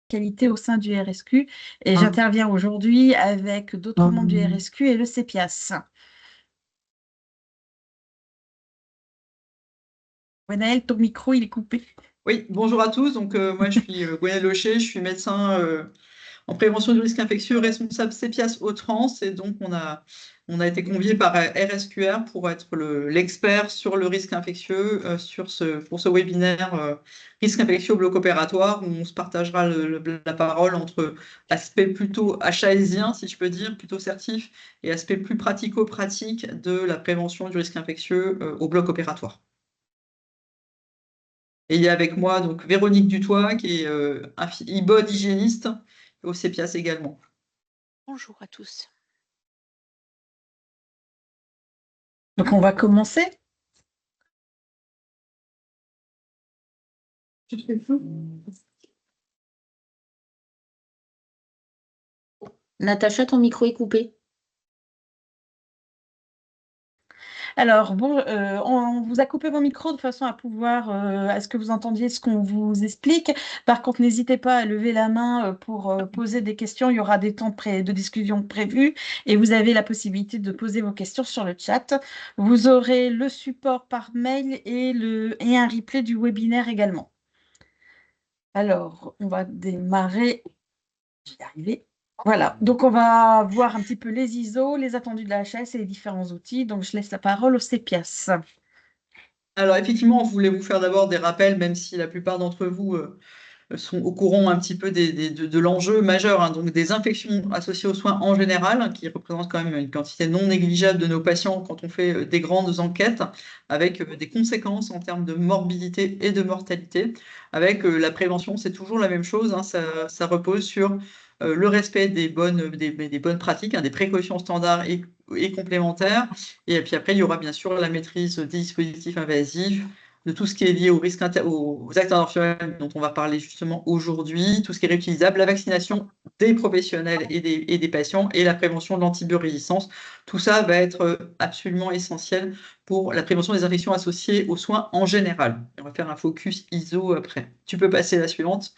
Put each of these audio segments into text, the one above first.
qualité au sein du RSQ et j'interviens aujourd'hui avec d'autres membres du RSQ et le CEPIAS. Gwenaëlle, ton micro, il est coupé. Oui, bonjour à tous. Donc, moi, je suis Gwenaëlle Locher, je suis médecin en prévention du risque infectieux, responsable CEPIAS Hauts-de-France. Et donc, on a été convié par RSQR pour être l'expert sur le risque infectieux pour ce webinaire risque infectieux au bloc opératoire, où on se partagera la parole entre aspect plutôt HAESien, si je peux dire, plutôt certif, et aspect plus pratico-pratique de la prévention du risque infectieux au bloc opératoire. Et il y a avec moi donc Véronique Dutoit, qui est IBOD hygiéniste au CEPIAS également. Bonjour à tous. Donc, on va commencer. Natacha, ton micro est coupé. Alors, bon, on vous a coupé vos micros de façon à pouvoir, à ce que vous entendiez ce qu'on vous explique. Par contre, n'hésitez pas à lever la main pour poser des questions. Il y aura des temps de discussion prévus et vous avez la possibilité de poser vos questions sur le chat. Vous aurez le support par mail et un replay du webinaire également. Alors, on va démarrer. Je vais y arriver. Voilà, donc on va voir un petit peu les ISO, les attendus de la HS et les différents outils. Donc, je laisse la parole au CEPIAS. Alors effectivement, on voulait vous faire d'abord des rappels, même si la plupart d'entre vous sont au courant un petit peu de l'enjeu majeur, hein, donc des infections associées aux soins en général, hein, qui représentent quand même une quantité non négligeable de nos patients quand on fait des grandes enquêtes, avec des conséquences en termes de morbidité et de mortalité. Avec la prévention, c'est toujours la même chose, hein, ça repose sur le respect des bonnes pratiques, hein, des précautions standards et complémentaires. Et puis après, il y aura bien sûr la maîtrise des dispositifs invasifs, de tout ce qui est lié aux actes intentionnels dont on va parler justement aujourd'hui, tout ce qui est réutilisable, la vaccination des professionnels et des patients et la prévention de l'antibiorésistance. Tout ça va être absolument essentiel pour la prévention des infections associées aux soins en général. On va faire un focus ISO après. Tu peux passer à la suivante.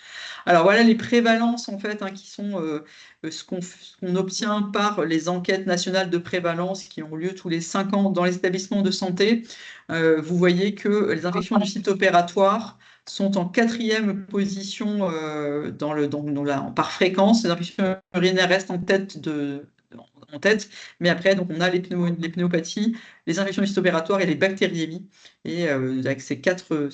Alors voilà les prévalences en fait, hein, qui sont ce qu'on obtient par les enquêtes nationales de prévalence qui ont lieu tous les 5 ans dans les établissements de santé. Vous voyez que les infections du site opératoire sont en 4e position par fréquence. Les infections urinaires restent en tête, mais après, donc, on a les pneumopathies, les infections du site opératoire et les bactériémies. Et avec ces quatre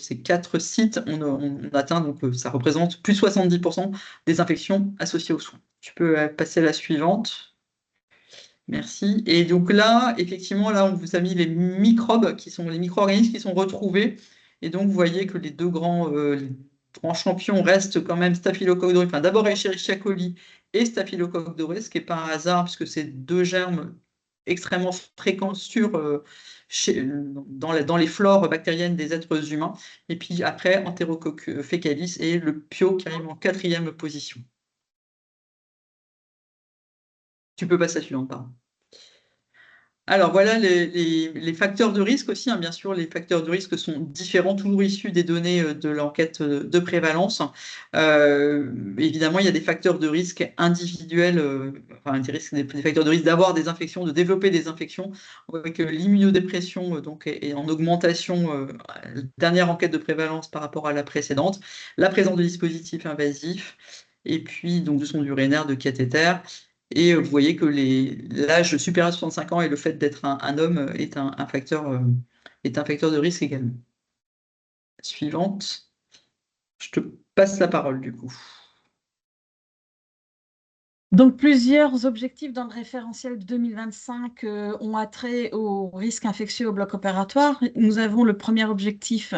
sites, on atteint, donc ça représente plus de 70% des infections associées aux soins. Tu peux passer à la suivante. Merci. Et donc là, effectivement, là, on vous a mis les microbes qui sont les micro-organismes qui sont retrouvés. Et donc, vous voyez que les grands champions restent quand même Staphylococcus aureus. Enfin, d'abord Escherichia coli et Staphylococcus aureus, ce qui n'est pas un hasard puisque c'est deux germes extrêmement fréquents dans les flores bactériennes des êtres humains. Et puis après, Enterococcus faecalis et le Pio qui arrive en 4e position. Tu peux passer à la suivante, pardon. Alors voilà les facteurs de risque aussi, hein. Bien sûr, les facteurs de risque sont différents, toujours issus des données de l'enquête de prévalence. Évidemment, il y a des facteurs de risque individuels, enfin, des facteurs de risque d'avoir des infections, de développer des infections. On voit que l'immunodépression donc, est en augmentation, dernière enquête de prévalence par rapport à la précédente, la présence de dispositifs invasifs, et puis donc, de sondes urinaires, de cathéters. Et vous voyez que l'âge supérieur à 65 ans et le fait d'être un homme est un facteur de risque également. Suivante. Je te passe la parole du coup. Donc, plusieurs objectifs dans le référentiel de 2025 ont attrait au risque infectieux au bloc opératoire. Nous avons le premier objectif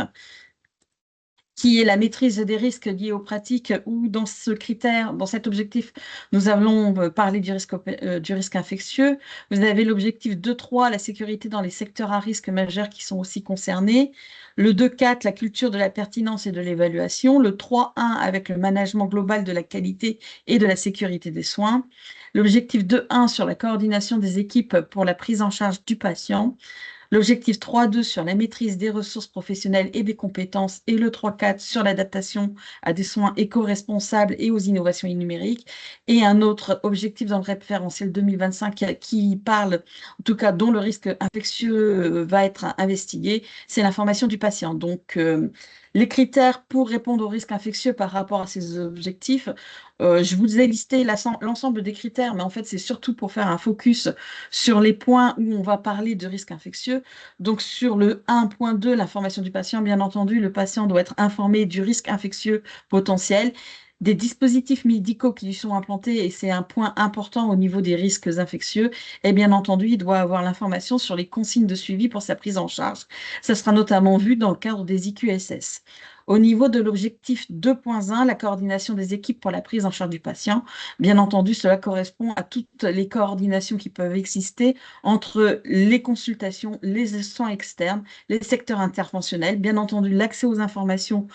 qui est la maîtrise des risques liés aux pratiques, où dans cet objectif, nous allons parler du risque infectieux. Vous avez l'objectif 2.3, la sécurité dans les secteurs à risque majeurs qui sont aussi concernés. Le 2.4, la culture de la pertinence et de l'évaluation. Le 3.1, avec le management global de la qualité et de la sécurité des soins. L'objectif 2.1 sur la coordination des équipes pour la prise en charge du patient. L'objectif 3.2 sur la maîtrise des ressources professionnelles et des compétences et le 3.4 sur l'adaptation à des soins éco-responsables et aux innovations numériques. Et un autre objectif dans le référentiel 2025 qui parle, en tout cas dont le risque infectieux va être investigué, c'est l'information du patient. Donc, les critères pour répondre au risque infectieux par rapport à ces objectifs, je vous ai listé l'ensemble des critères, mais en fait, c'est surtout pour faire un focus sur les points où on va parler de risque infectieux. Donc, sur le 1.2, l'information du patient, bien entendu, le patient doit être informé du risque infectieux potentiel, des dispositifs médicaux qui lui sont implantés, et c'est un point important au niveau des risques infectieux. Et bien entendu, il doit avoir l'information sur les consignes de suivi pour sa prise en charge. Ça sera notamment vu dans le cadre des IQSS. Au niveau de l'objectif 2.1, la coordination des équipes pour la prise en charge du patient, bien entendu, cela correspond à toutes les coordinations qui peuvent exister entre les consultations, les soins externes, les secteurs interventionnels, bien entendu, l'accès aux informations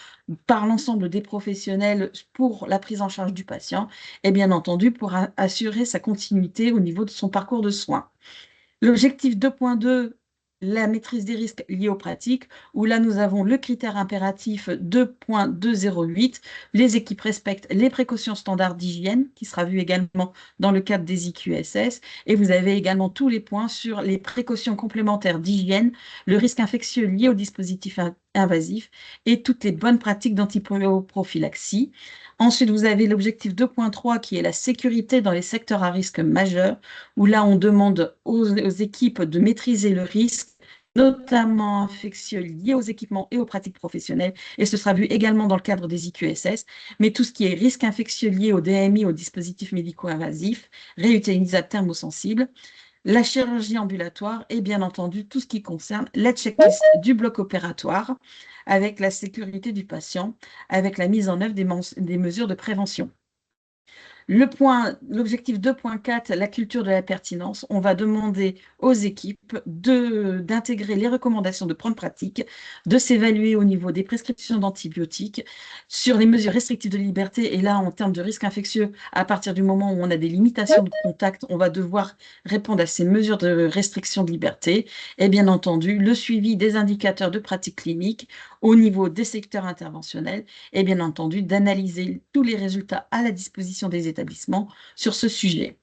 par l'ensemble des professionnels pour la prise en charge du patient et bien entendu pour assurer sa continuité au niveau de son parcours de soins. L'objectif 2.2, la maîtrise des risques liés aux pratiques, où là nous avons le critère impératif 2.208, les équipes respectent les précautions standards d'hygiène, qui sera vu également dans le cadre des IQSS, et vous avez également tous les points sur les précautions complémentaires d'hygiène, le risque infectieux lié aux dispositifs invasifs et toutes les bonnes pratiques d'antiprophylaxie. Ensuite, vous avez l'objectif 2.3 qui est la sécurité dans les secteurs à risque majeur, où là, on demande aux équipes de maîtriser le risque, notamment infectieux liés aux équipements et aux pratiques professionnelles, et ce sera vu également dans le cadre des IQSS, mais tout ce qui est risque infectieux lié au DMI, aux dispositifs médico-invasifs, réutilisables thermosensibles, la chirurgie ambulatoire et bien entendu tout ce qui concerne la checklist du bloc opératoire avec la sécurité du patient, avec la mise en œuvre des mesures de prévention. L'objectif 2.4, la culture de la pertinence, on va demander aux équipes d'intégrer les recommandations de bonne pratique, de s'évaluer au niveau des prescriptions d'antibiotiques, sur les mesures restrictives de liberté, et là, en termes de risque infectieux, à partir du moment où on a des limitations de contact, on va devoir répondre à ces mesures de restriction de liberté, et bien entendu, le suivi des indicateurs de pratique clinique au niveau des secteurs interventionnels, et bien entendu, d'analyser tous les résultats à la disposition des établissements sur ce sujet.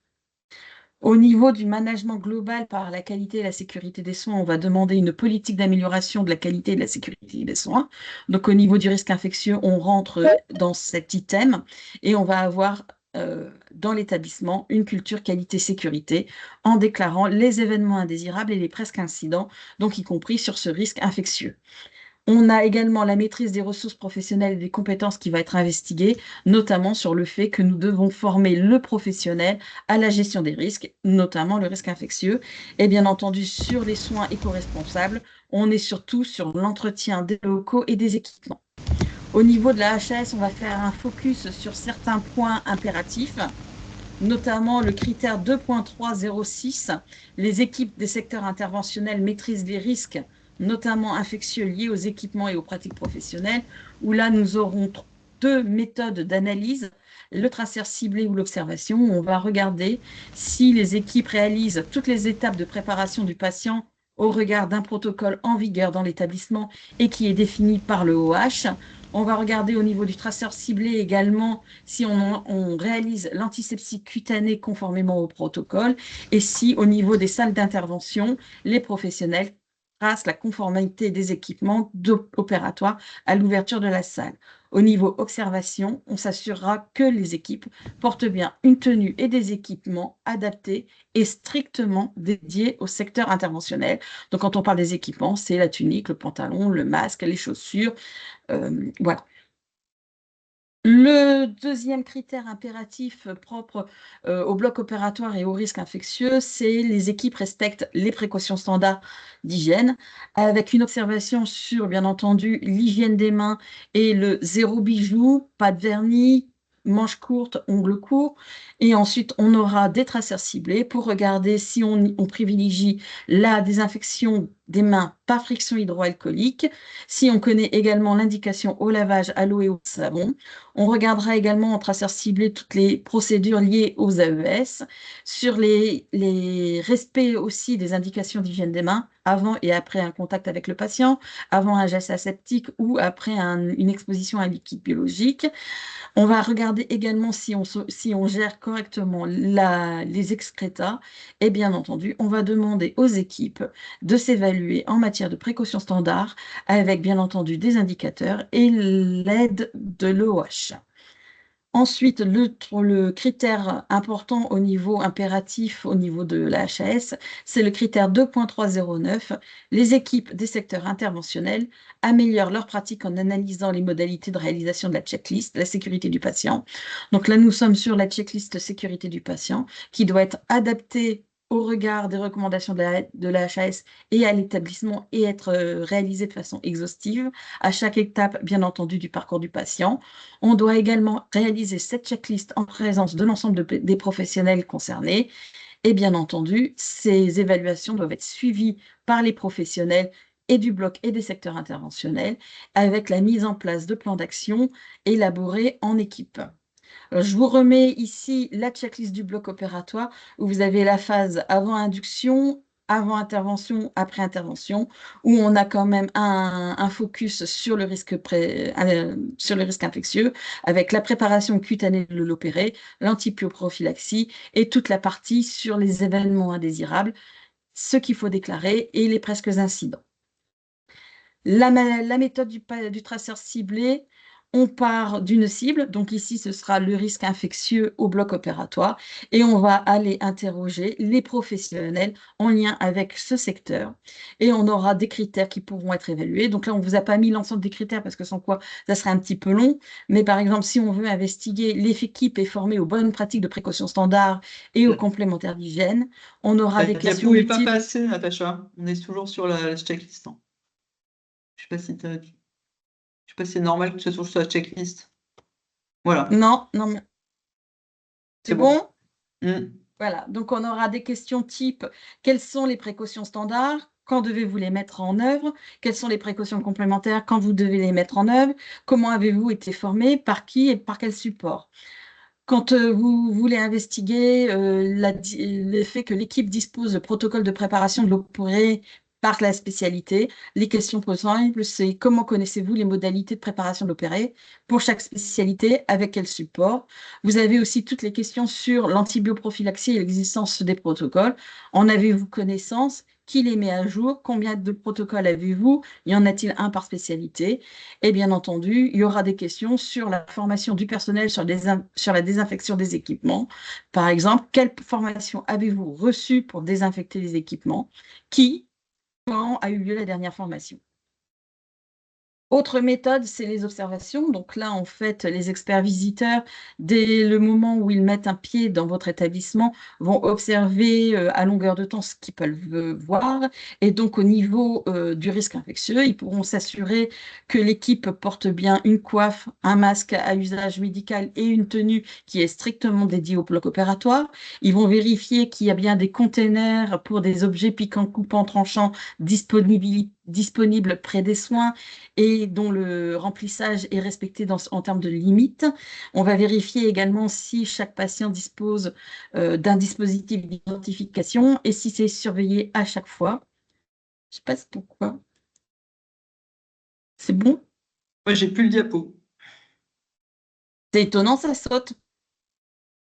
Au niveau du management global par la qualité et la sécurité des soins, on va demander une politique d'amélioration de la qualité et de la sécurité des soins. Donc, au niveau du risque infectieux, on rentre dans cet item et on va avoir dans l'établissement une culture qualité-sécurité en déclarant les événements indésirables et les presque incidents, donc y compris sur ce risque infectieux. On a également la maîtrise des ressources professionnelles et des compétences qui va être investiguée, notamment sur le fait que nous devons former le professionnel à la gestion des risques, notamment le risque infectieux. Et bien entendu, sur les soins éco-responsables, on est surtout sur l'entretien des locaux et des équipements. Au niveau de la HAS, on va faire un focus sur certains points impératifs, notamment le critère 2.306, les équipes des secteurs interventionnels maîtrisent les risques, notamment infectieux liés aux équipements et aux pratiques professionnelles, où là, nous aurons deux méthodes d'analyse, le traceur ciblé ou l'observation. On va regarder si les équipes réalisent toutes les étapes de préparation du patient au regard d'un protocole en vigueur dans l'établissement et qui est défini par le OH. On va regarder au niveau du traceur ciblé également si on réalise l'antisepsie cutanée conformément au protocole et si au niveau des salles d'intervention, les professionnels tracent la conformité des équipements opératoires à l'ouverture de la salle. Au niveau observation, on s'assurera que les équipes portent bien une tenue et des équipements adaptés et strictement dédiés au secteur interventionnel. Donc, quand on parle des équipements, c'est la tunique, le pantalon, le masque, les chaussures, voilà. Le deuxième critère impératif propre au bloc opératoire et au risque infectieux, c'est les équipes respectent les précautions standards d'hygiène, avec une observation sur, bien entendu, l'hygiène des mains et le zéro bijou, pas de vernis, manches courtes, ongles courts. Et ensuite, on aura des traceurs ciblés pour regarder si on privilégie la désinfection des mains par friction hydroalcoolique. Si on connaît également l'indication au lavage, à l'eau et au savon, on regardera également en traceur ciblé toutes les procédures liées aux AES, sur les respects aussi des indications d'hygiène des mains avant et après un contact avec le patient, avant un geste aseptique ou après une exposition à un liquide biologique. On va regarder également si on gère correctement les excrétas. Et bien entendu, on va demander aux équipes de s'évaluer en matière de précaution standard avec bien entendu des indicateurs et l'aide de l'OH. Ensuite, le critère important au niveau impératif, au niveau de la HAS, c'est le critère 2.309. Les équipes des secteurs interventionnels améliorent leurs pratiques en analysant les modalités de réalisation de la checklist, la sécurité du patient. Donc là, nous sommes sur la checklist sécurité du patient qui doit être adaptée au regard des recommandations de la HAS et à l'établissement et être réalisée de façon exhaustive à chaque étape, bien entendu, du parcours du patient. On doit également réaliser cette checklist en présence de l'ensemble des professionnels concernés. Et bien entendu, ces évaluations doivent être suivies par les professionnels et du bloc et des secteurs interventionnels avec la mise en place de plans d'action élaborés en équipe. Je vous remets ici la checklist du bloc opératoire où vous avez la phase avant induction, avant intervention, après intervention, où on a quand même un focus sur le risque infectieux, avec la préparation cutanée de l'opéré, l'antibioprophylaxie et toute la partie sur les événements indésirables, ce qu'il faut déclarer et les presque incidents. La méthode du traceur ciblé, on part d'une cible, donc ici ce sera le risque infectieux au bloc opératoire, et on va aller interroger les professionnels en lien avec ce secteur, et on aura des critères qui pourront être évalués. Donc là, on ne vous a pas mis l'ensemble des critères parce que sans quoi ça serait un petit peu long, mais par exemple, si on veut investiguer l'équipe est formée aux bonnes pratiques de précaution standard et aux complémentaires d'hygiène, on aura des questions multiples. Pas multiples. passer, Natacha. On est toujours sur la checklist. Je sais pas si c'est normal que ce soit sur la checklist. Voilà. Non, mais c'est bon? Mmh. Voilà, donc on aura des questions type quelles sont les précautions standards? Quand devez-vous les mettre en œuvre? Quelles sont les précautions complémentaires quand vous devez les mettre en œuvre? Comment avez-vous été formé? Par qui et par quel support? Quand vous voulez investiguer le fait que l'équipe dispose de protocoles de préparation de l'opéré par la spécialité, les questions possibles, c'est comment connaissez-vous les modalités de préparation de l'opéré pour chaque spécialité, avec quel support? Vous avez aussi toutes les questions sur l'antibioprophylaxie et l'existence des protocoles. En avez-vous connaissance? Qui les met à jour? Combien de protocoles avez-vous? Y en a-t-il un par spécialité? Et bien entendu, il y aura des questions sur la formation du personnel sur la désinfection des équipements. Par exemple, quelle formation avez-vous reçue pour désinfecter les équipements? Quand a eu lieu la dernière formation? Autre méthode, c'est les observations. Donc là, en fait, les experts visiteurs, dès le moment où ils mettent un pied dans votre établissement, vont observer à longueur de temps ce qu'ils peuvent voir. Et donc, au niveau du risque infectieux, ils pourront s'assurer que l'équipe porte bien une coiffe, un masque à usage médical et une tenue qui est strictement dédiée au bloc opératoire. Ils vont vérifier qu'il y a bien des containers pour des objets piquants, coupants, tranchants disponibles près des soins et dont le remplissage est respecté en termes de limites. On va vérifier également si chaque patient dispose d'un dispositif d'identification et si c'est surveillé à chaque fois. Je ne sais pas pourquoi. C'est bon? Moi, j'ai plus le diapo. C'est étonnant, ça saute.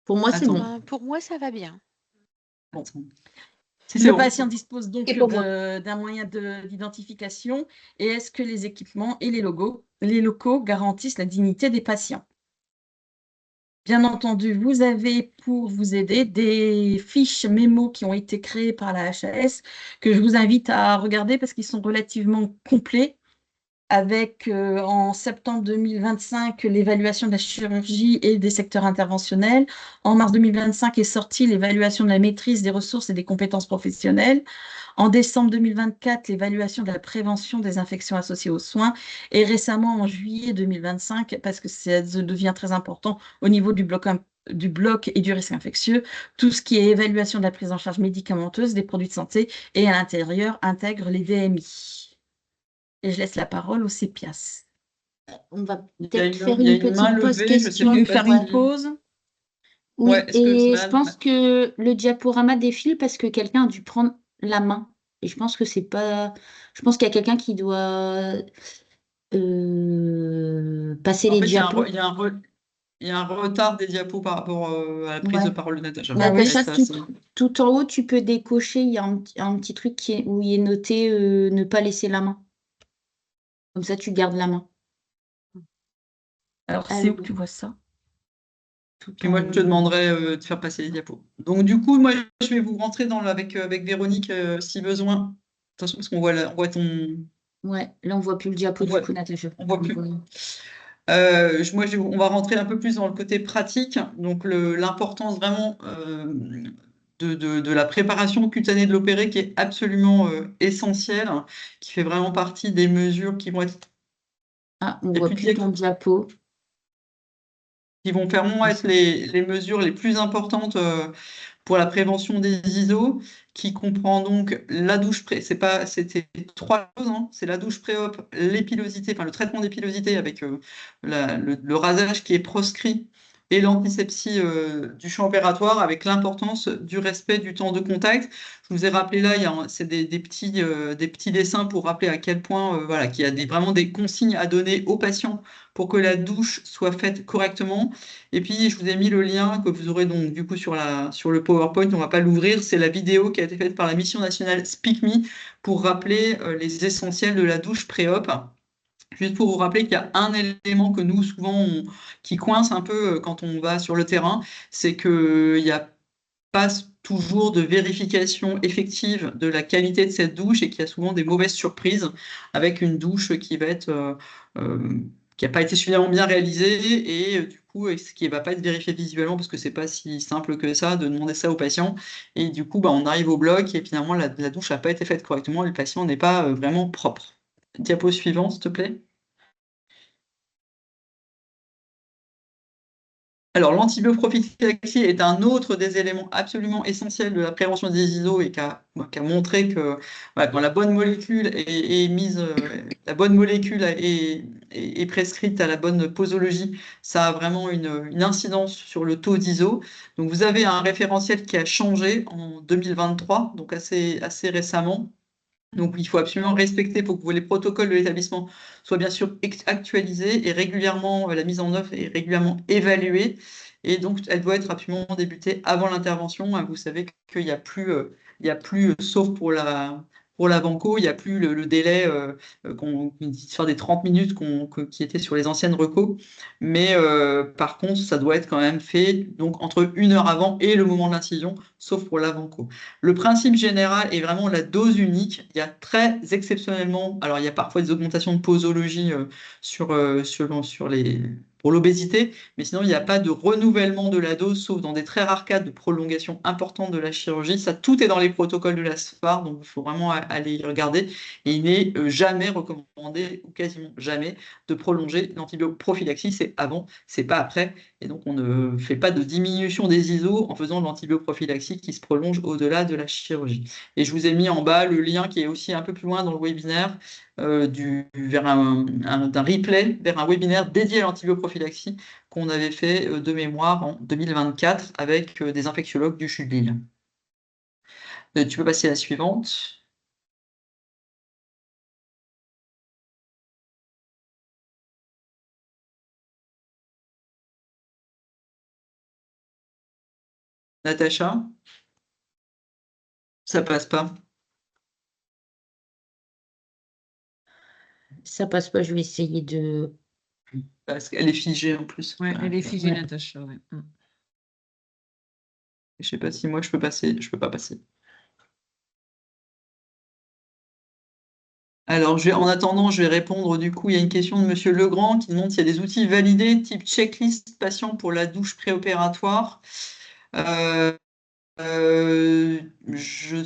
Pour moi, c'est bon. Pour moi, ça va bien. Bon. Si Le bon. patient dispose donc Et pour moi. d'un moyen d'identification et est-ce que les équipements et les locaux garantissent la dignité des patients? Bien entendu, vous avez pour vous aider des fiches mémo qui ont été créées par la HAS que je vous invite à regarder parce qu'ils sont relativement complets avec en septembre 2025 l'évaluation de la chirurgie et des secteurs interventionnels. En mars 2025 est sortie l'évaluation de la maîtrise des ressources et des compétences professionnelles. En décembre 2024, l'évaluation de la prévention des infections associées aux soins. Et récemment, en juillet 2025, parce que ça devient très important au niveau du bloc du bloc et du risque infectieux, tout ce qui est évaluation de la prise en charge médicamenteuse des produits de santé et à l'intérieur intègre les VMI. Et je laisse la parole au CEPIAS. On va Il y a peut-être faire il y a une une main petite pause levée, je sais question. Tu veux pas faire une Ouais. pause? Oui, Ouais, est-ce que et je madame... pense que le diaporama défile parce que quelqu'un a dû prendre la main. Et je pense que c'est pas. Je pense qu'il y a quelqu'un qui doit passer En les fait, diapos. il y a un retard des diapos par rapport à la prise de Ouais. parole de Natacha. Ah oui. Et Natacha, ça, tout en haut, tu peux décocher. Il y a un petit truc où il est noté ne pas laisser la main. Comme ça, tu gardes la main. Alors, c'est où Alors, que tu vois ça? tout Puis en moi, je te haut. demanderai de faire passer les diapos. Donc, du coup, moi, je vais vous rentrer avec Véronique si besoin. Attention, parce qu'on voit ton. Ouais, là, on voit plus le diapo On du voit, coup, Natacha. on voit plus. On va rentrer un peu plus dans le côté pratique. Donc, l'importance vraiment de la préparation cutanée de l'opéré qui est absolument essentielle, qui fait vraiment partie des mesures qui vont être Ah, on les voit plus plus ton diapo. qui vont vraiment être les mesures les plus importantes pour la prévention des ISO, qui comprend donc la douche pré. C'était trois choses, hein. C'est la douche pré-op, l'épilosité, enfin le traitement d'épilosité avec le rasage qui est proscrit et l'antisepsie du champ opératoire avec l'importance du respect du temps de contact. Je vous ai rappelé là, c'est des petits dessins pour rappeler à quel point voilà, qu'il y a vraiment des consignes à donner aux patients pour que la douche soit faite correctement. Et puis, je vous ai mis le lien que vous aurez donc du coup sur le PowerPoint. On ne va pas l'ouvrir. C'est la vidéo qui a été faite par la mission nationale SpeakMe pour rappeler les essentiels de la douche pré-op. Juste pour vous rappeler qu'il y a un élément que nous, souvent, qui coince un peu quand on va sur le terrain, c'est qu'il n'y a pas toujours de vérification effective de la qualité de cette douche et qu'il y a souvent des mauvaises surprises avec une douche qui va être qui n'a pas été suffisamment bien réalisée et du coup ce qui ne va pas être vérifié visuellement parce que c'est pas si simple que ça de demander ça au patient et du coup on arrive au bloc et finalement la douche n'a pas été faite correctement et le patient n'est pas vraiment propre. Diapo suivante, s'il te plaît. Alors, l'antibioprophylaxie est un autre des éléments absolument essentiels de la prévention des ISO et qui a montré que voilà, quand la bonne molécule est mise, la bonne molécule est prescrite à la bonne posologie, ça a vraiment une incidence sur le taux d'ISO. Donc, vous avez un référentiel qui a changé en 2023, donc assez récemment. Donc, il faut absolument respecter pour que les protocoles de l'établissement soient bien sûr actualisés et régulièrement, la mise en œuvre est régulièrement évaluée. Et donc, elle doit être absolument débutée avant l'intervention, hein. Vous savez qu'il n'y a plus, sauf pour la banco, il n'y a plus le délai, une histoire des 30 minutes qui était sur les anciennes recos. Mais par contre, ça doit être quand même fait donc, entre 1 heure avant et le moment de l'incision, sauf pour la banco. Le principe général est vraiment la dose unique. Il y a très exceptionnellement, alors il y a parfois des augmentations de posologie pour l'obésité, mais sinon il n'y a pas de renouvellement de la dose, sauf dans des très rares cas de prolongation importante de la chirurgie. Ça, tout est dans les protocoles de la SFAR, donc il faut vraiment aller y regarder. Et il n'est jamais recommandé, ou quasiment jamais, de prolonger l'antibioprophylaxie. C'est avant, c'est pas après. Et donc, on ne fait pas de diminution des ISO en faisant de l'antibioprophylaxie qui se prolonge au-delà de la chirurgie. Et je vous ai mis en bas le lien qui est aussi un peu plus loin dans le webinaire vers d'un replay vers un webinaire dédié à l'antibioprophylaxie qu'on avait fait de mémoire en 2024 avec des infectiologues du CHU de Lille. Tu peux passer à la suivante. Natacha, ça passe pas. Ça passe pas, je vais essayer de. Parce qu'elle est figée en plus. Ouais, elle est figée, Ouais. Natacha. Ouais. Je sais pas si moi je peux passer. Je peux pas passer. Alors, en attendant, je vais répondre. Du coup, il y a une question de Monsieur Legrand qui demande s'il y a des outils validés type checklist patient pour la douche préopératoire. Euh, je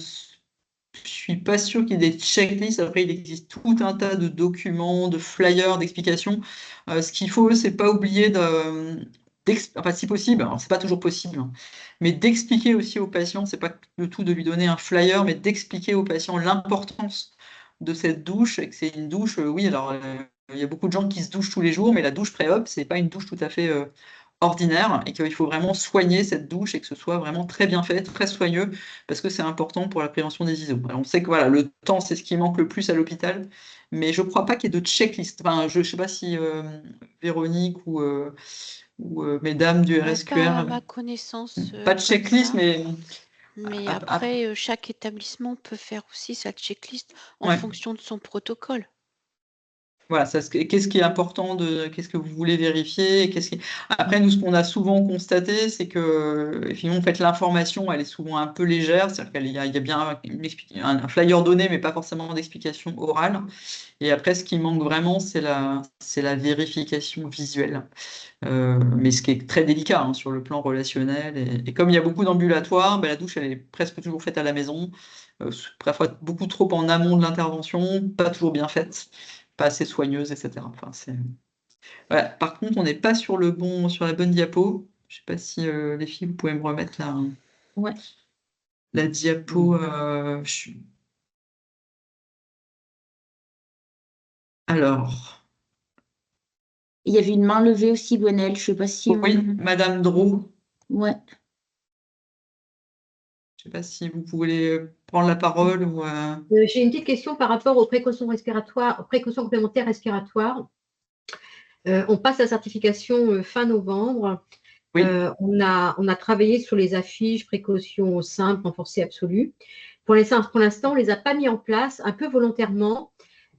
suis pas sûr qu'il y ait des checklists. Après, il existe tout un tas de documents, de flyers, d'explications. Ce qu'il faut, c'est pas oublier enfin, si possible, alors c'est pas toujours possible, hein, mais d'expliquer aussi aux patients, c'est pas le tout de lui donner un flyer, mais d'expliquer aux patients l'importance de cette douche, et que c'est une douche, oui, alors il y a beaucoup de gens qui se douchent tous les jours, mais la douche pré-op, c'est pas une douche tout à fait ordinaire, et qu'il faut vraiment soigner cette douche et que ce soit vraiment très bien fait, très soigneux, parce que c'est important pour la prévention des ISO. Alors, on sait que voilà, le temps, c'est ce qui manque le plus à l'hôpital, mais je crois pas qu'il y ait de checklist. Enfin, je sais pas si Véronique ou mesdames du Pas à RSQR, ma connaissance, pas de comme checklist, ça. mais Mais ap- après, chaque établissement peut faire aussi sa checklist en ouais. fonction de son protocole. Voilà, qu'est-ce qui est important qu'est-ce que vous voulez vérifier, Après, nous, ce qu'on a souvent constaté, c'est que, effectivement, en fait, l'information, elle est souvent un peu légère, c'est-à-dire qu'il y a bien un flyer donné, mais pas forcément d'explication orale. Et après, ce qui manque vraiment, c'est la vérification visuelle. Mais ce qui est très délicat, hein, sur le plan relationnel. Et comme il y a beaucoup d'ambulatoires, ben, la douche, elle est presque toujours faite à la maison, parfois beaucoup trop en amont de l'intervention, pas toujours bien faite, pas assez soigneuse, etc. Enfin, voilà. Par contre, on n'est pas sur la bonne diapo. Je ne sais pas si les filles, vous pouvez me remettre Ouais. la diapo. Alors, Il y avait une main levée aussi, Gwenelle. Je sais pas si oui, Madame Drault. Ouais. Je ne sais pas si vous pouvez prendre la parole ou. J'ai une petite question par rapport aux précautions respiratoires, aux précautions complémentaires respiratoires. On passe la certification fin novembre. Oui. On a travaillé sur les affiches, précautions simples, renforcées, absolues. Pour l'instant, on ne les a pas mis en place, un peu volontairement,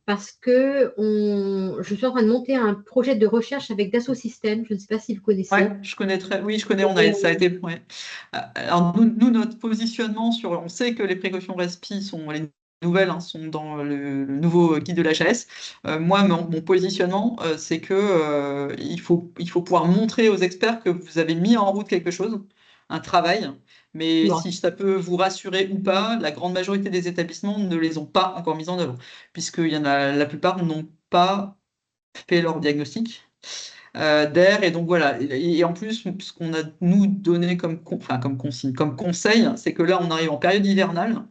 parce que je suis en train de monter un projet de recherche avec Dassault Systèmes. Je ne sais pas si vous connaissez. Ouais, je connais oui, je connais, ça a été. Ouais. Alors, nous, notre positionnement on sait que les précautions respi sont les nouvelles, hein, sont dans le nouveau guide de l'HAS. Moi, mon positionnement, c'est que il faut pouvoir montrer aux experts que vous avez mis en route quelque chose, un travail. Mais Ouais. si ça peut vous rassurer ou pas, la grande majorité des établissements ne les ont pas encore mis en œuvre, puisqu'il y en a, la plupart n'ont pas fait leur diagnostic d'air. Et donc voilà. Et en plus, ce qu'on a nous donné comme consigne, comme conseil, c'est que là, on arrive en période hivernale.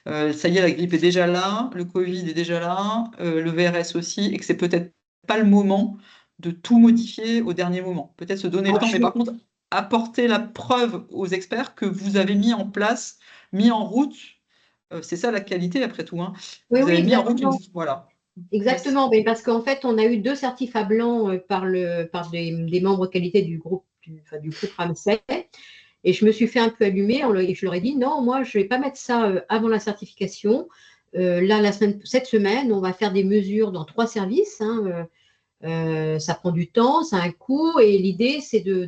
Ça y est, la grippe est déjà là, le Covid est déjà là, le VRS aussi, et que c'est peut-être pas le moment de tout modifier au dernier moment. Peut-être se donner le temps, mais par contre, apporter la preuve aux experts que vous avez mis en place, mis en route. C'est ça la qualité après tout, hein. Oui, Vous avez mis en exactement. route voilà. Exactement, mais parce qu'en fait, on a eu 2 certificats blancs par des membres qualité du groupe, du groupe Ramsay. Et je me suis fait un peu allumer et je leur ai dit non, moi, je ne vais pas mettre ça avant la certification. Là, cette semaine, on va faire des mesures dans 3 services. Hein, ça prend du temps, ça a un coût, et l'idée, c'est de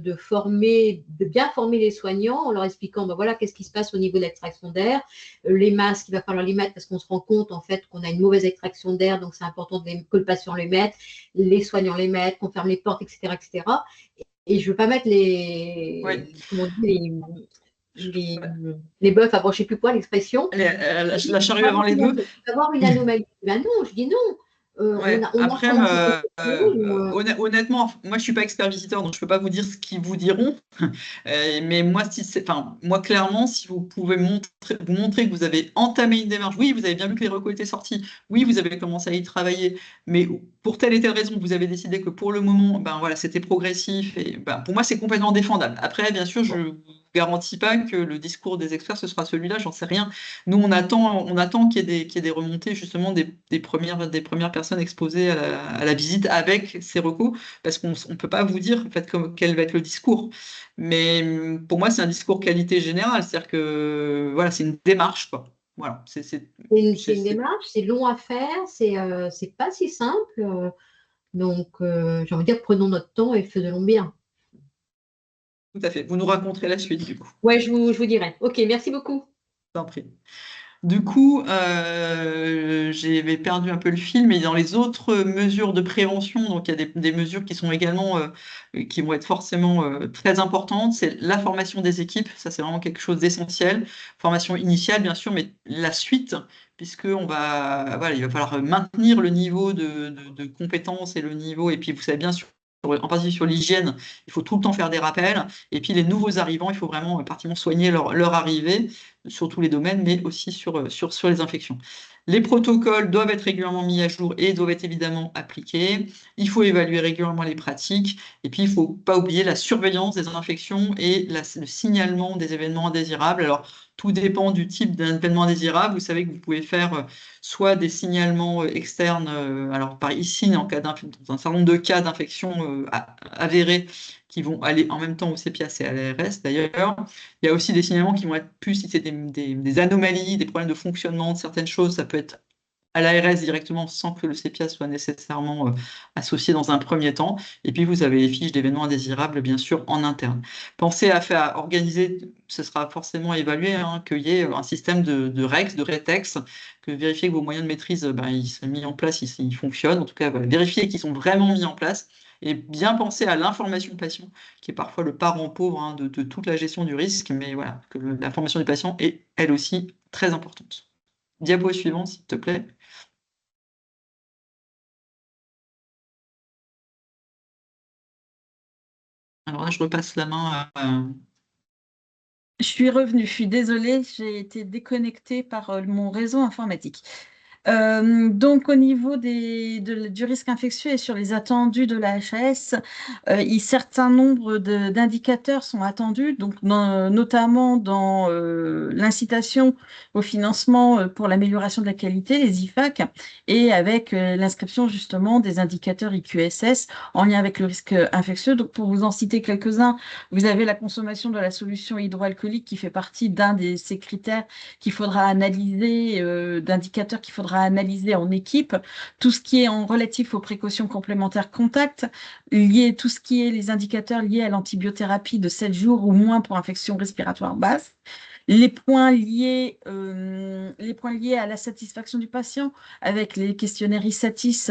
bien former les soignants en leur expliquant, ben voilà, qu'est-ce qui se passe au niveau de l'extraction d'air, les masques, il va falloir les mettre parce qu'on se rend compte en fait qu'on a une mauvaise extraction d'air, donc c'est important que le patient les mette, les soignants les mettent, qu'on ferme les portes, etc., etc. Et je ne veux pas mettre comment on dit, les bœufs avant je ne sais plus quoi l'expression. La charrue avant les bœufs. Avoir une anomalie. Ben non, je dis non. Ouais. Après, honnêtement, moi je suis pas expert visiteur, donc je peux pas vous dire ce qu'ils vous diront. Mais moi, moi clairement, si vous pouvez vous montrer que vous avez entamé une démarche, oui, vous avez bien vu que les recos étaient sortis, oui, vous avez commencé à y travailler, mais pour telle et telle raison, vous avez décidé que pour le moment, ben voilà, c'était progressif, et ben, pour moi, c'est complètement défendable. Après, bien sûr, je vous garantis pas que le discours des experts ce sera celui-là, j'en sais rien. Nous, on attend qu'il y ait des remontées justement des premières personnes exposées à la visite avec ces recours, parce qu'on ne peut pas vous dire en fait, quel va être le discours. Mais pour moi, c'est un discours qualité générale, c'est-à-dire que voilà, c'est une démarche, quoi. Voilà, c'est une démarche, c'est long à faire, c'est pas si simple. Donc, j'ai envie de dire, prenons notre temps et faisons bien. Tout à fait. Vous nous raconterez la suite, du coup. Ouais, je vous dirai. Ok, merci beaucoup. Je t'en prie. Du coup, j'avais perdu un peu le fil, mais dans les autres mesures de prévention, donc il y a des mesures qui sont également, qui vont être forcément très importantes. C'est la formation des équipes, ça c'est vraiment quelque chose d'essentiel. Formation initiale, bien sûr, mais la suite, puisque il va falloir maintenir le niveau de compétences et le niveau, et puis vous savez bien sûr en particulier sur l'hygiène, il faut tout le temps faire des rappels. Et puis les nouveaux arrivants, il faut vraiment particulièrement soigner leur arrivée sur tous les domaines, mais aussi sur les infections. Les protocoles doivent être régulièrement mis à jour et doivent être évidemment appliqués. Il faut évaluer régulièrement les pratiques. Et puis, il ne faut pas oublier la surveillance des infections et le signalement des événements indésirables. Alors, tout dépend du type d'événement indésirable. Vous savez que vous pouvez faire soit des signalements externes, alors par ici, dans un certain nombre de cas d'infection avérés, qui vont aller en même temps au CPIAS et à l'ARS d'ailleurs. Il y a aussi des signalements qui vont être plus si c'est des anomalies, des problèmes de fonctionnement de certaines choses. Ça peut être à l'ARS directement sans que le CPIAS soit nécessairement associé dans un premier temps. Et puis, vous avez les fiches d'événements indésirables, bien sûr, en interne. Pensez à organiser, ce sera forcément évalué, hein, qu'il y ait un système de REX, de RETEX, que vérifier que vos moyens de maîtrise, ils sont mis en place, ils fonctionnent. En tout cas, vérifier qu'ils sont vraiment mis en place. Et bien penser à l'information patient, qui est parfois le parent pauvre, hein, de toute la gestion du risque, mais voilà, que l'information du patient est, elle aussi, très importante. Diapo suivant, s'il te plaît. Alors là, je repasse la main à... Je suis revenue, je suis désolée, j'ai été déconnectée par mon réseau informatique. Donc, au niveau du risque infectieux et sur les attendus de la HAS, certains nombres d'indicateurs sont attendus, donc notamment dans l'incitation au financement pour l'amélioration de la qualité, les IFAQ, et avec l'inscription justement des indicateurs IQSS en lien avec le risque infectieux. Donc, pour vous en citer quelques-uns, vous avez la consommation de la solution hydroalcoolique qui fait partie d'un de ces critères qu'il faudra analyser, d'indicateurs qu'il faudra analyser en équipe, tout ce qui est en relatif aux précautions complémentaires contact, tout ce qui est les indicateurs liés à l'antibiothérapie de 7 jours ou moins pour infection respiratoire basse, les points liés à la satisfaction du patient avec les questionnaires ISATIS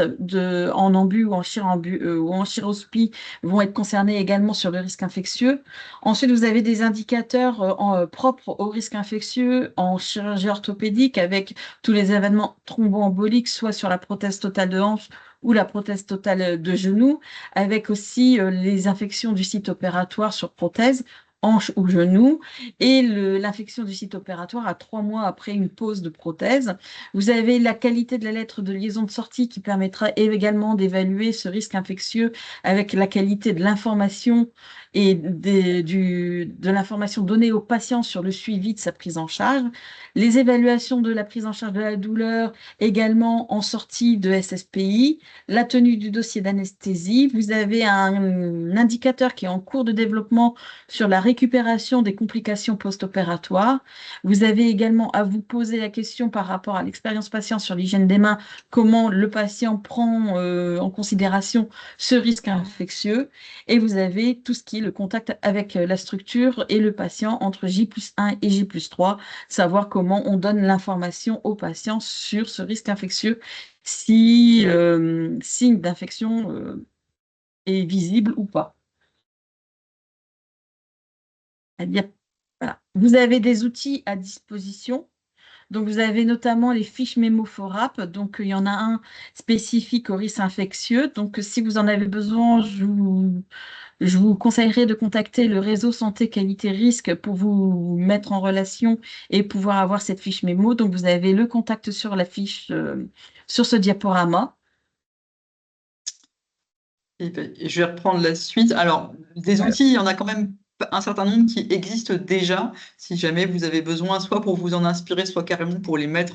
en ambu ou en chirospi vont être concernés également sur le risque infectieux. Ensuite, vous avez des indicateurs propres au risque infectieux en chirurgie orthopédique avec tous les événements thromboemboliques, soit sur la prothèse totale de hanche ou la prothèse totale de genou, avec aussi les infections du site opératoire sur prothèse, hanche ou genou, et l'infection du site opératoire à 3 mois après une pose de prothèse. Vous avez la qualité de la lettre de liaison de sortie qui permettra également d'évaluer ce risque infectieux avec la qualité de l'information et de l'information donnée au patient sur le suivi de sa prise en charge. Les évaluations de la prise en charge de la douleur également en sortie de SSPI, la tenue du dossier d'anesthésie. Vous avez un indicateur qui est en cours de développement sur la récupération des complications post-opératoires. Vous avez également à vous poser la question par rapport à l'expérience patient sur l'hygiène des mains, comment le patient prend en considération ce risque infectieux. Et vous avez tout ce qui est le contact avec la structure et le patient entre J+1 et J+3, savoir comment on donne l'information au patient sur ce risque infectieux si signe d'infection est visible ou pas. Eh bien, voilà. Vous avez des outils à disposition. Donc, vous avez notamment les fiches MémoForap. Donc, il y en a un spécifique au risque infectieux. Donc, si vous en avez besoin, je vous conseillerais de contacter le réseau santé qualité risque pour vous mettre en relation et pouvoir avoir cette fiche mémo. Donc, vous avez le contact sur la fiche, sur ce diaporama. Et je vais reprendre la suite. Alors, des outils, il y en a quand même un certain nombre qui existent déjà, si jamais vous avez besoin, soit pour vous en inspirer, soit carrément pour les mettre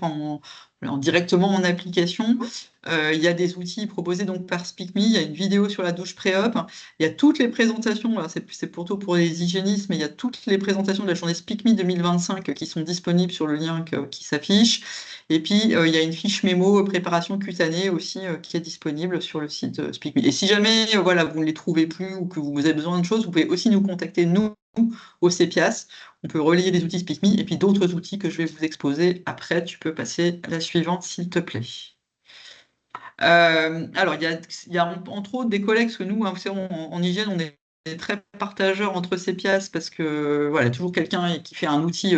directement en application. Il y a des outils proposés donc par SpeakMe, il y a une vidéo sur la douche pré-op, il y a toutes les présentations, c'est plutôt pour les hygiénistes, mais il y a toutes les présentations de la journée SpeakMe 2025 qui sont disponibles sur le lien qui s'affiche. Et puis, il y a une fiche mémo préparation cutanée aussi qui est disponible sur le site SpeakMe. Et si jamais voilà, vous ne les trouvez plus ou que vous avez besoin de choses, vous pouvez aussi nous contacter, nous, au CPIAS. On peut relier les outils SpeakMe et puis d'autres outils que je vais vous exposer après. Tu peux passer à la suivante, s'il te plaît. Alors, il y a entre autres des collègues, parce que nous, hein, vous savez, en hygiène, on est très partageurs entre CPIAS parce que voilà, toujours quelqu'un qui fait un outil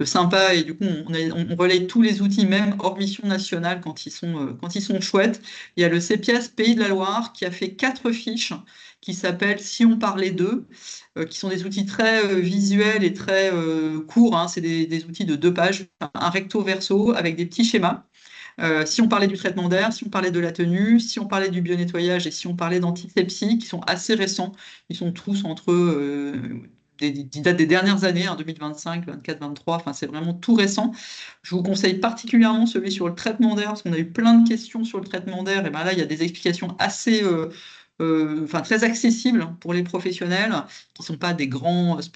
sympa et du coup, on relaye tous les outils, même hors mission nationale, quand ils sont chouettes. Il y a le CPIAS Pays de la Loire qui a fait 4 fiches qui s'appelle Si on parlait d'eux, qui sont des outils très visuels et très courts, hein. C'est des outils de 2 pages, un recto verso avec des petits schémas. Si on parlait du traitement d'air, si on parlait de la tenue, si on parlait du bio-nettoyage et si on parlait d'antisepsie, qui sont assez récents, ils sont tous entre qui datent des dernières années, hein, 2025, 24, 23, enfin c'est vraiment tout récent. Je vous conseille particulièrement celui sur le traitement d'air, parce qu'on a eu plein de questions sur le traitement d'air, et ben là il y a des explications assez enfin, très accessibles pour les professionnels, qui ne sont pas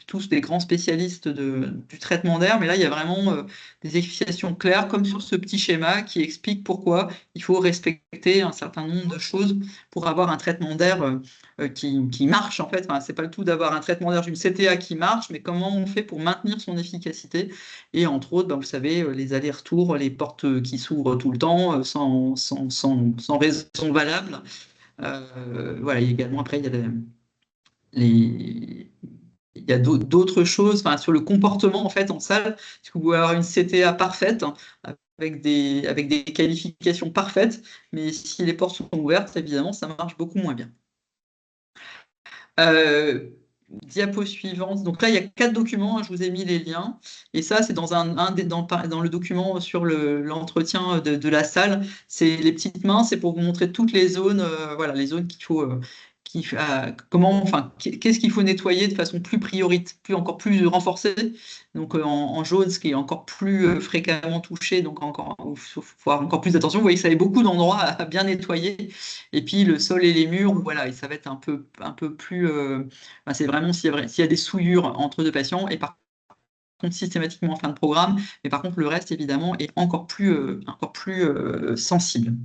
tous des grands spécialistes du traitement d'air, mais là il y a vraiment des explications claires, comme sur ce petit schéma qui explique pourquoi il faut respecter un certain nombre de choses pour avoir un traitement d'air qui marche en fait. Enfin, c'est pas le tout d'avoir un traitement d'air d'une CTA qui marche, mais comment on fait pour maintenir son efficacité. Et entre autres, ben, vous savez, les allers-retours, les portes qui s'ouvrent tout le temps sans raison valable. Voilà, et également après, il y a il y a d'autres choses, enfin, sur le comportement en fait en salle, parce que vous pouvez avoir une CTA parfaite, hein, avec des qualifications parfaites, mais si les portes sont ouvertes, évidemment, ça marche beaucoup moins bien. Diapo suivante. Donc là, il y a 4 documents, hein, je vous ai mis les liens. Et ça, c'est dans dans le document sur l'entretien de la salle. C'est les petites mains, c'est pour vous montrer toutes les zones, voilà, les zones qu'il faut, qu'est-ce qu'il faut nettoyer de façon plus prioritaire, encore plus renforcée. Donc en jaune, ce qui est encore plus fréquemment touché, donc il faut avoir encore plus d'attention. Vous voyez que ça avait beaucoup d'endroits à bien nettoyer. Et puis le sol et les murs, voilà, et ça va être un peu plus. C'est vraiment s'il y a des souillures entre 2 patients, et par contre systématiquement en fin de programme, mais par contre le reste évidemment est encore plus sensible.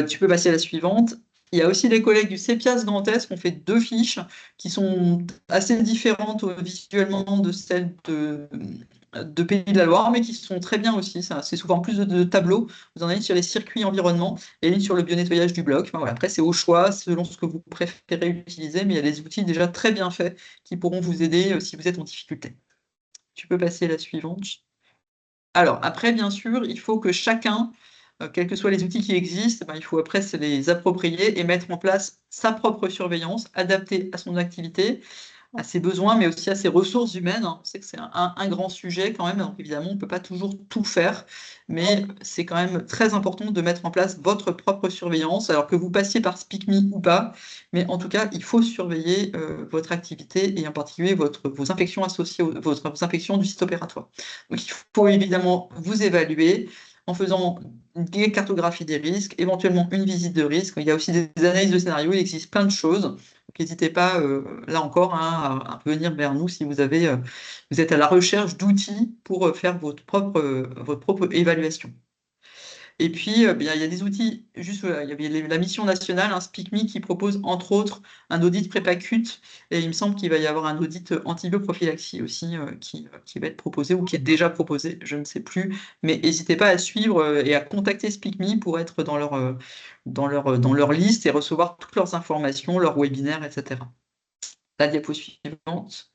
Tu peux passer à la suivante. Il y a aussi les collègues du CEPIAS Grand Est qui ont fait 2 fiches qui sont assez différentes visuellement de celles de Pays de la Loire, mais qui sont très bien aussi. C'est souvent plus de tableaux. Vous en avez une sur les circuits environnement et une sur le bio-nettoyage du bloc. Enfin, voilà. Après, c'est au choix, selon ce que vous préférez utiliser, mais il y a des outils déjà très bien faits qui pourront vous aider si vous êtes en difficulté. Tu peux passer à la suivante. Alors, après, bien sûr, il faut que chacun, quels que soient les outils qui existent, il faut après se les approprier et mettre en place sa propre surveillance, adaptée à son activité, à ses besoins, mais aussi à ses ressources humaines. On sait que c'est un grand sujet quand même, donc évidemment, on ne peut pas toujours tout faire, mais c'est quand même très important de mettre en place votre propre surveillance, alors que vous passiez par SpeakMe ou pas, mais en tout cas, il faut surveiller votre activité et en particulier vos infections associées, vos infections du site opératoire. Donc il faut évidemment vous évaluer en faisant une cartographie des risques, éventuellement une visite de risque. Il y a aussi des analyses de scénarios, il existe plein de choses. Donc n'hésitez pas, là encore, hein, à venir vers nous si vous êtes à la recherche d'outils pour faire votre propre évaluation. Et puis, il y a des outils, juste, il y avait la mission nationale, hein, SpeakMe, qui propose entre autres un audit prépacute, et il me semble qu'il va y avoir un audit antibioprophylaxie aussi qui va être proposé ou qui est déjà proposé, je ne sais plus, mais n'hésitez pas à suivre et à contacter SpeakMe pour être dans leur liste et recevoir toutes leurs informations, leurs webinaires, etc. La diapo suivante.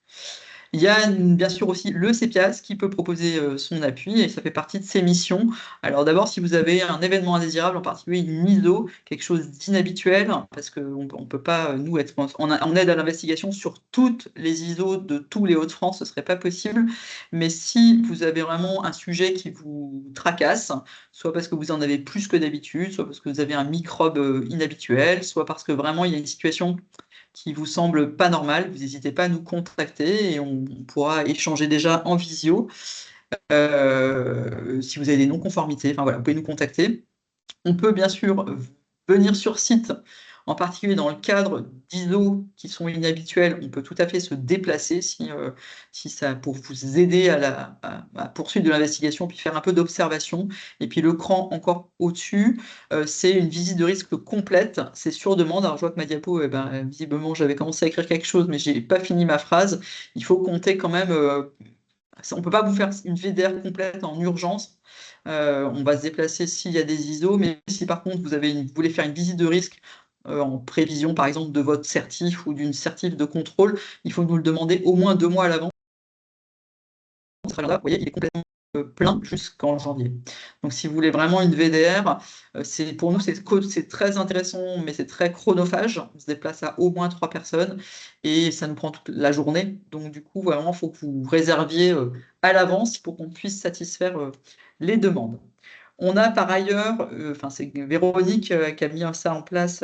Il y a bien sûr aussi le CEPIAS qui peut proposer son appui et ça fait partie de ses missions. Alors d'abord, si vous avez un événement indésirable, en particulier une ISO, quelque chose d'inhabituel, parce qu'on ne peut pas, nous, être en aide à l'investigation sur toutes les ISO de tous les Hauts-de-France, ce ne serait pas possible. Mais si vous avez vraiment un sujet qui vous tracasse, soit parce que vous en avez plus que d'habitude, soit parce que vous avez un microbe inhabituel, soit parce que vraiment il y a une situation qui vous semble pas normal, vous n'hésitez pas à nous contacter et on pourra échanger déjà en visio. Si vous avez des non-conformités, enfin voilà, vous pouvez nous contacter. On peut bien sûr venir sur site, en particulier dans le cadre d'ISO qui sont inhabituels, on peut tout à fait se déplacer si ça, pour vous aider à la poursuite de l'investigation, puis faire un peu d'observation. Et puis le cran encore au-dessus, c'est une visite de risque complète, c'est sur demande. Alors je vois que ma diapo, visiblement j'avais commencé à écrire quelque chose, mais je n'ai pas fini ma phrase. Il faut compter quand même, on ne peut pas vous faire une VDR complète en urgence. On va se déplacer s'il y a des ISO, mais si par contre vous voulez faire une visite de risque en prévision par exemple de votre certif ou d'une certif de contrôle, il faut nous le demander au moins 2 mois à l'avance. Vous voyez, il est complètement plein jusqu'en janvier. Donc, si vous voulez vraiment une VDR, pour nous, c'est très intéressant, mais c'est très chronophage. On se déplace à au moins 3 personnes et ça nous prend toute la journée. Donc, du coup, vraiment, il faut que vous réserviez à l'avance pour qu'on puisse satisfaire les demandes. On a par ailleurs, c'est Véronique qui a mis ça en place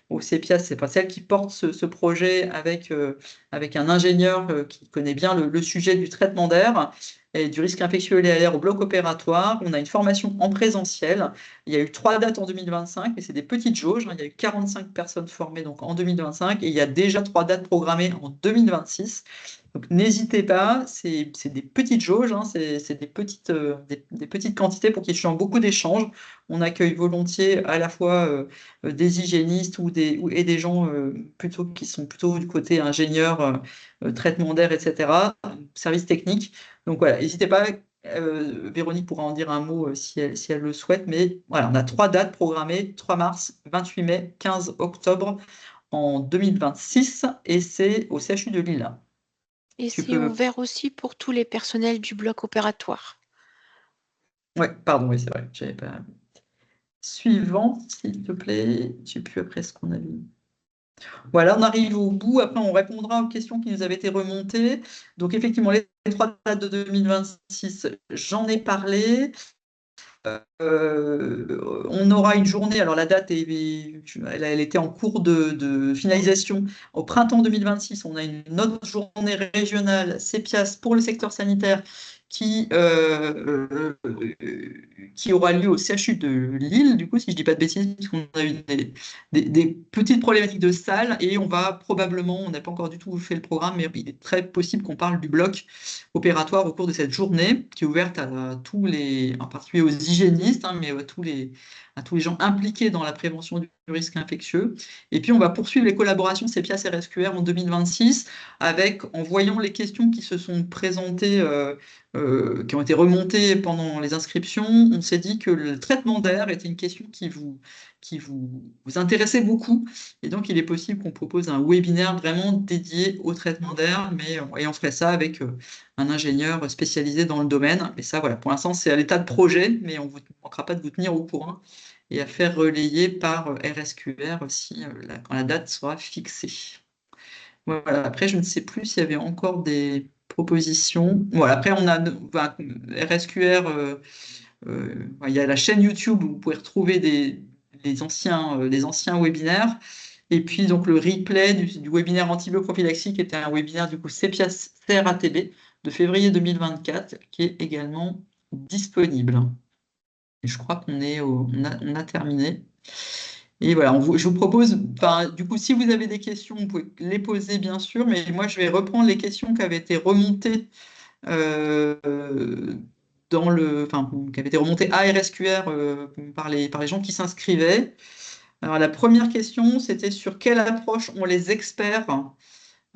au CEPIAS, c'est pas celle qui porte ce projet avec un ingénieur qui connaît bien le sujet du traitement d'air et du risque infectieux lié à l'air au bloc opératoire. On a une formation en présentiel. Il y a eu 3 dates en 2025, mais c'est des petites jauges, hein. Il y a eu 45 personnes formées donc, en 2025 et il y a déjà 3 dates programmées en 2026. Donc n'hésitez pas, c'est des petites jauges, hein, c'est des petites quantités pour qu'il y ait beaucoup d'échanges. On accueille volontiers à la fois des hygiénistes et des gens qui sont plutôt du côté ingénieur, traitement d'air, etc., service technique. Donc voilà, n'hésitez pas, Véronique pourra en dire un mot si elle le souhaite, mais voilà, on a 3 dates programmées, 3 mars, 28 mai, 15 octobre en 2026, et c'est au CHU de Lille. Et c'est ouvert aussi pour tous les personnels du bloc opératoire. Oui, pardon, oui, c'est vrai. J'avais pas. Suivant, s'il te plaît. Je ne sais plus après ce qu'on a vu. Voilà, on arrive au bout. Après, on répondra aux questions qui nous avaient été remontées. Donc, effectivement, les 3 dates de 2026, j'en ai parlé. On aura une journée, alors la date, elle était en cours de finalisation. Au printemps 2026, on a une autre journée régionale CEPIAS pour le secteur sanitaire qui aura lieu au CHU de Lille, du coup, si je ne dis pas de bêtises, parce qu'on a eu des petites problématiques de salle, et on va probablement, on n'a pas encore du tout fait le programme, mais il est très possible qu'on parle du bloc opératoire au cours de cette journée, qui est ouverte à tous les, en particulier aux hygiénistes, hein, mais à tous les gens impliqués dans la prévention du risque infectieux. Et puis, on va poursuivre les collaborations CEPIAS RSQR en 2026, en voyant les questions qui se sont présentées, qui ont été remontées pendant les inscriptions. On s'est dit que le traitement d'air était une question qui vous intéressait beaucoup. Et donc, il est possible qu'on propose un webinaire vraiment dédié au traitement d'air, et on ferait ça avec un ingénieur spécialisé dans le domaine. Mais ça, voilà, pour l'instant, c'est à l'état de projet, mais on ne manquera pas de vous tenir au courant et à faire relayer par RSQR quand la date sera fixée. Voilà. Après, je ne sais plus s'il y avait encore des propositions. Voilà. Après, on a RSQR, il y a la chaîne YouTube où vous pouvez retrouver les anciens webinaires. Et puis, donc, le replay du webinaire antibioprophylaxie, qui était un webinaire du coup CEPIAS CRATB de février 2024, qui est également disponible. Et je crois qu'on a terminé. Et voilà, je vous propose, du coup, si vous avez des questions, vous pouvez les poser, bien sûr, mais moi, je vais reprendre les questions qui avaient été remontées qui avaient été remontées à RSQR par les gens qui s'inscrivaient. Alors, la première question, c'était sur quelle approche ont les experts.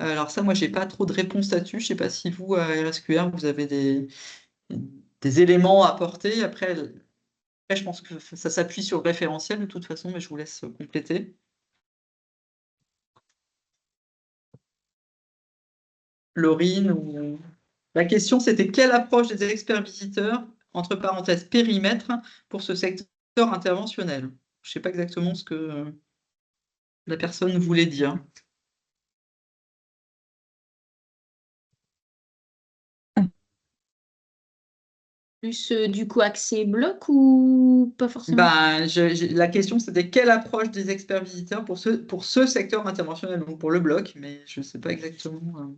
Alors ça, moi, je n'ai pas trop de réponse là-dessus. Je ne sais pas si vous, à RSQR, vous avez des éléments à apporter. Après, je pense que ça s'appuie sur le référentiel de toute façon, mais je vous laisse compléter. Laurine, la question, c'était quelle approche des experts visiteurs, entre parenthèses périmètre, pour ce secteur interventionnel. Je ne sais pas exactement ce que la personne voulait dire. Plus du coup accès bloc ou pas forcément? La question, c'était quelle approche des experts visiteurs pour ce secteur interventionnel, donc pour le bloc, mais je ne sais pas exactement.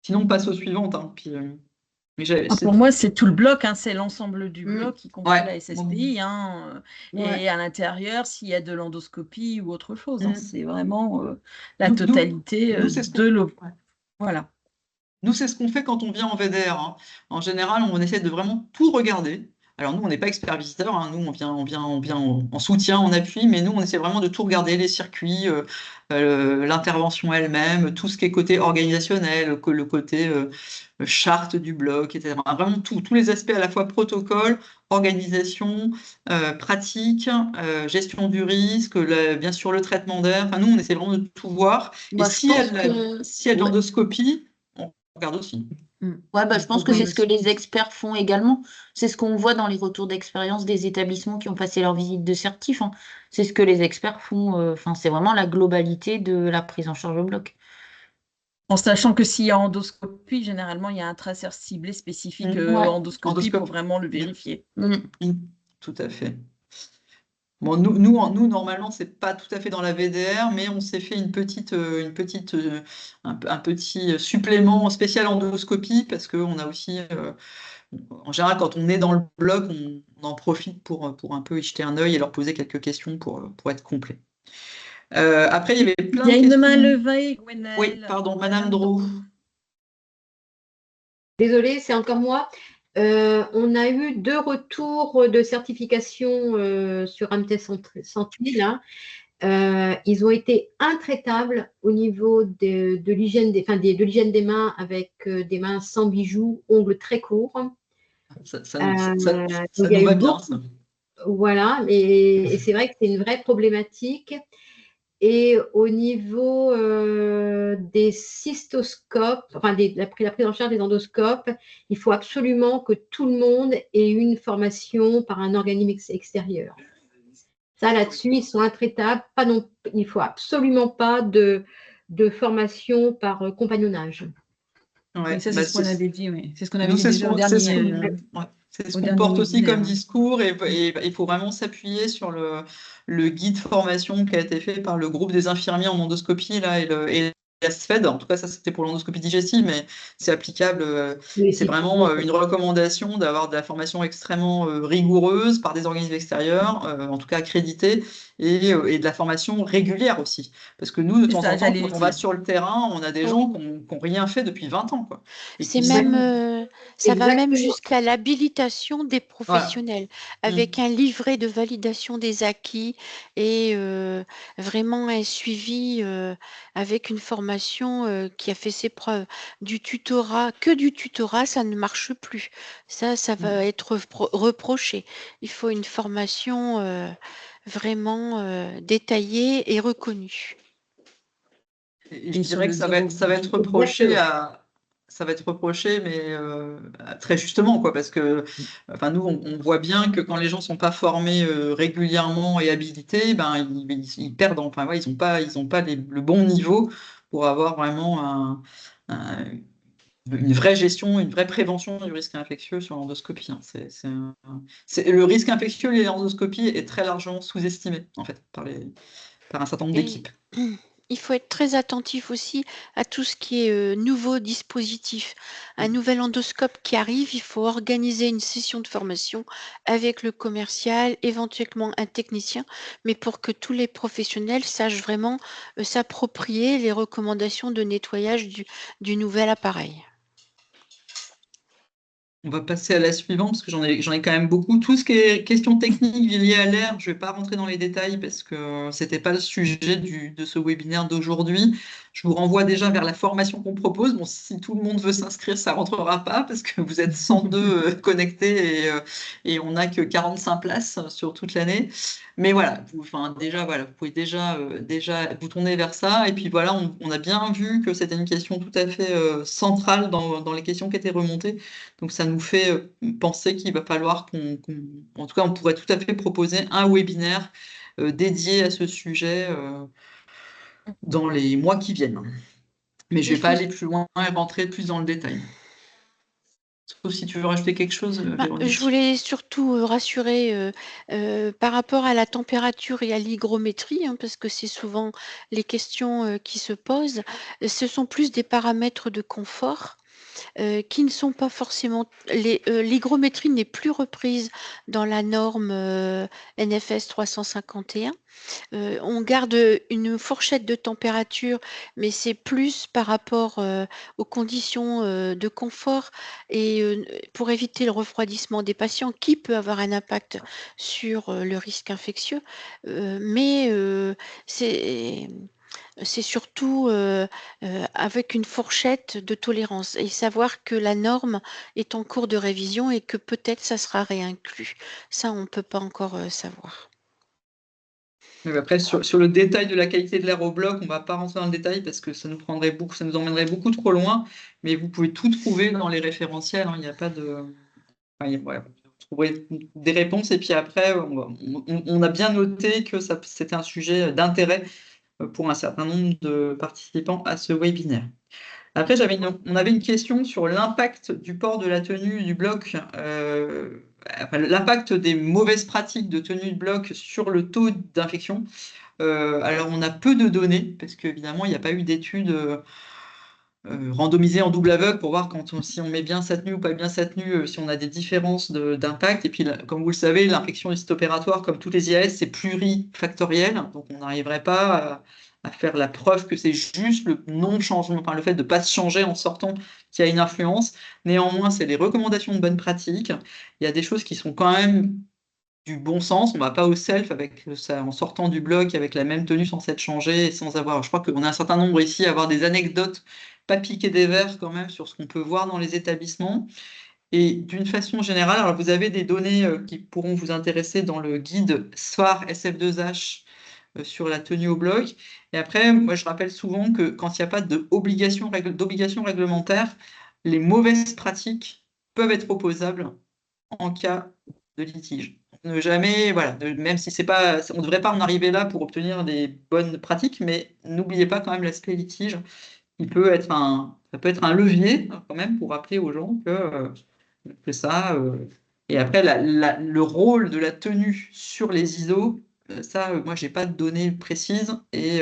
Sinon, on passe aux suivantes. Hein, puis, pour moi, c'est tout le bloc, hein, c'est l'ensemble du bloc, y compris Ouais. la SSTI. Hein, Ouais. et à l'intérieur, s'il y a de l'endoscopie ou autre chose. Hein, Mm. c'est vraiment la totalité de l'eau. Voilà. Nous, c'est ce qu'on fait quand on vient en VDR. Hein. En général, on essaie de vraiment tout regarder. Alors nous, on n'est pas expert visiteur, hein. Nous, on vient en soutien, en appui, mais nous, on essaie vraiment de tout regarder, les circuits, l'intervention elle-même, tout ce qui est côté organisationnel, le côté charte du bloc, etc. Vraiment tous les aspects à la fois protocole, organisation, pratique, gestion du risque, bien sûr le traitement d'air. Enfin, nous, on essaie vraiment de tout voir. Et s'il y a de l'endoscopie, on regarde aussi. Ouais, bah, je pense que c'est ce que les experts font également. C'est ce qu'on voit dans les retours d'expérience des établissements qui ont passé leur visite de certif, hein. C'est ce que les experts font. Enfin, c'est vraiment la globalité de la prise en charge au bloc. En sachant que s'il y a endoscopie, généralement, il y a un traceur ciblé spécifique Ouais. endoscopie pour vraiment le vérifier. Tout à fait. Bon, nous, normalement, c'est pas tout à fait dans la VDR, mais on s'est fait un petit supplément spécial endoscopie parce qu'on a aussi, en général, quand on est dans le bloc, on en profite pour un peu y jeter un œil et leur poser quelques questions pour être complet. Après, il y avait plein Il y a de une questions. main levée, Gwenaëlle. Oui, pardon, Madame Drault. Désolée, c'est encore moi. On a eu 2 retours de certification sur AMTES Santé, là. Ils ont été intraitables au niveau de l'hygiène de l'hygiène des mains avec des mains sans bijoux, ongles très courts. Ça Il y a nous eu va bien, beaucoup. ça. Voilà, et c'est vrai que c'est une vraie problématique. Et au niveau des cystoscopes, enfin la prise en charge des endoscopes, il faut absolument que tout le monde ait une formation par un organisme extérieur. Ça, là-dessus, ils sont intraitables. Il ne faut absolument pas de formation par compagnonnage. Ouais, Oui, ça, bah, c'est ce qu'on avait dit, oui. C'est ce qu'on avait nous, dit déjà au c'est ce dernier, ouais, c'est ce au qu'on dernier porte aussi webinaire. comme discours et il faut vraiment s'appuyer sur le guide formation qui a été fait par le groupe des infirmiers en endoscopie là, et la SFED. En tout cas, ça c'était pour l'endoscopie digestive, mais c'est applicable. C'est vraiment une recommandation d'avoir de la formation extrêmement rigoureuse par des organismes extérieurs, en tout cas accrédités, et de la formation régulière aussi. Parce que nous, de C'est temps ça, en temps, j'allais quand le on va dire. sur le terrain, on a des gens qui n'ont rien fait depuis 20 ans, quoi. Et C'est qui même, ça va même Exactement. jusqu'à l'habilitation des Voilà. professionnels, avec un livret de validation des acquis et vraiment un suivi avec une formation qui a fait ses preuves. Du tutorat, que du tutorat, ça ne marche plus. Ça va être reproché. Il faut une formation vraiment détaillée et reconnue. Et je Et sur dirais que le ça va être reproché ça va être reproché, mais très justement, quoi, parce que, enfin, nous, on voit bien que quand les gens sont pas formés régulièrement et habilités, ben, ils perdent, enfin, ouais, ils ont pas le bon niveau pour avoir vraiment une vraie gestion, une vraie prévention du risque infectieux sur l'endoscopie, hein. Le risque infectieux et l'endoscopie est très largement sous-estimé, en fait, par un certain nombre Et d'équipes. il faut être très attentif aussi à tout ce qui est nouveau dispositif. Un nouvel endoscope qui arrive, il faut organiser une session de formation avec le commercial, éventuellement un technicien, mais pour que tous les professionnels sachent vraiment s'approprier les recommandations de nettoyage du nouvel appareil. On va passer à la suivante parce que j'en ai quand même beaucoup. Tout ce qui est questions techniques liées à l'air, je ne vais pas rentrer dans les détails parce que ce n'était pas le sujet de ce webinaire d'aujourd'hui. Je vous renvoie déjà vers la formation qu'on propose. Bon, si tout le monde veut s'inscrire, ça ne rentrera pas parce que vous êtes 102 connectés et on n'a que 45 places sur toute l'année. Mais voilà, voilà, vous pouvez déjà vous tourner vers ça. Et puis voilà, on a bien vu que c'était une question tout à fait centrale dans les questions qui étaient remontées. Donc ça nous fait penser qu'il va falloir en tout cas, on pourrait tout à fait proposer un webinaire dédié à ce sujet dans les mois qui viennent. Mais je ne vais pas aller plus loin et rentrer plus dans le détail. Sauf si tu veux rajouter quelque chose, Véronique. Je voulais surtout rassurer par rapport à la température et à l'hygrométrie, hein, parce que c'est souvent les questions qui se posent. Ce sont plus des paramètres de confort qui ne sont pas forcément. L'hygrométrie n'est plus reprise dans la norme NFS 351. On garde une fourchette de température, mais c'est plus par rapport aux conditions de confort et pour éviter le refroidissement des patients qui peut avoir un impact sur le risque infectieux. Mais c'est surtout avec une fourchette de tolérance et savoir que la norme est en cours de révision et que peut-être ça sera réinclus. Ça, on ne peut pas encore savoir. Mais après, sur le détail de la qualité de l'air au bloc, on ne va pas rentrer dans le détail parce que ça nous emmènerait beaucoup trop loin. Mais vous pouvez tout trouver dans les référentiels, hein. Il n'y a pas de. Enfin, ouais, vous trouverez des réponses. Et puis après, on a bien noté que c'était un sujet d'intérêt pour un certain nombre de participants à ce webinaire. Après, on avait une question sur l'impact du port de la tenue du bloc, enfin, l'impact des mauvaises pratiques de tenue de bloc sur le taux d'infection. Alors, on a peu de données, parce qu'évidemment, il n'y a pas eu d'études randomisées en double aveugle pour voir si on met bien sa tenue ou pas bien sa tenue, si on a des différences d'impact. Et puis, comme vous le savez, l'infection du site opératoire, comme toutes les IAS, c'est plurifactoriel. Donc, on n'arriverait pas à faire la preuve que c'est juste le non-changement, enfin, le fait de ne pas se changer en sortant qui a une influence. Néanmoins, c'est les recommandations de bonne pratique. Il y a des choses qui sont quand même du bon sens. On ne va pas au self avec ça, en sortant du bloc avec la même tenue sans s'être changé et sans avoir. Je crois qu'on a un certain nombre ici à avoir des anecdotes, pas piquer des verres quand même sur ce qu'on peut voir dans les établissements. Et d'une façon générale, alors vous avez des données qui pourront vous intéresser dans le guide SFAR SF2H sur la tenue au bloc. Et après, moi je rappelle souvent que quand il n'y a pas d'obligation réglementaire, les mauvaises pratiques peuvent être opposables en cas de litige. Ne jamais, voilà, même si c'est pas, on ne devrait pas en arriver là pour obtenir des bonnes pratiques, mais n'oubliez pas quand même l'aspect litige. Ça peut être un levier quand même pour rappeler aux gens que ça. Et après, le rôle de la tenue sur les ISO, ça, moi, j'ai pas de données précises. Et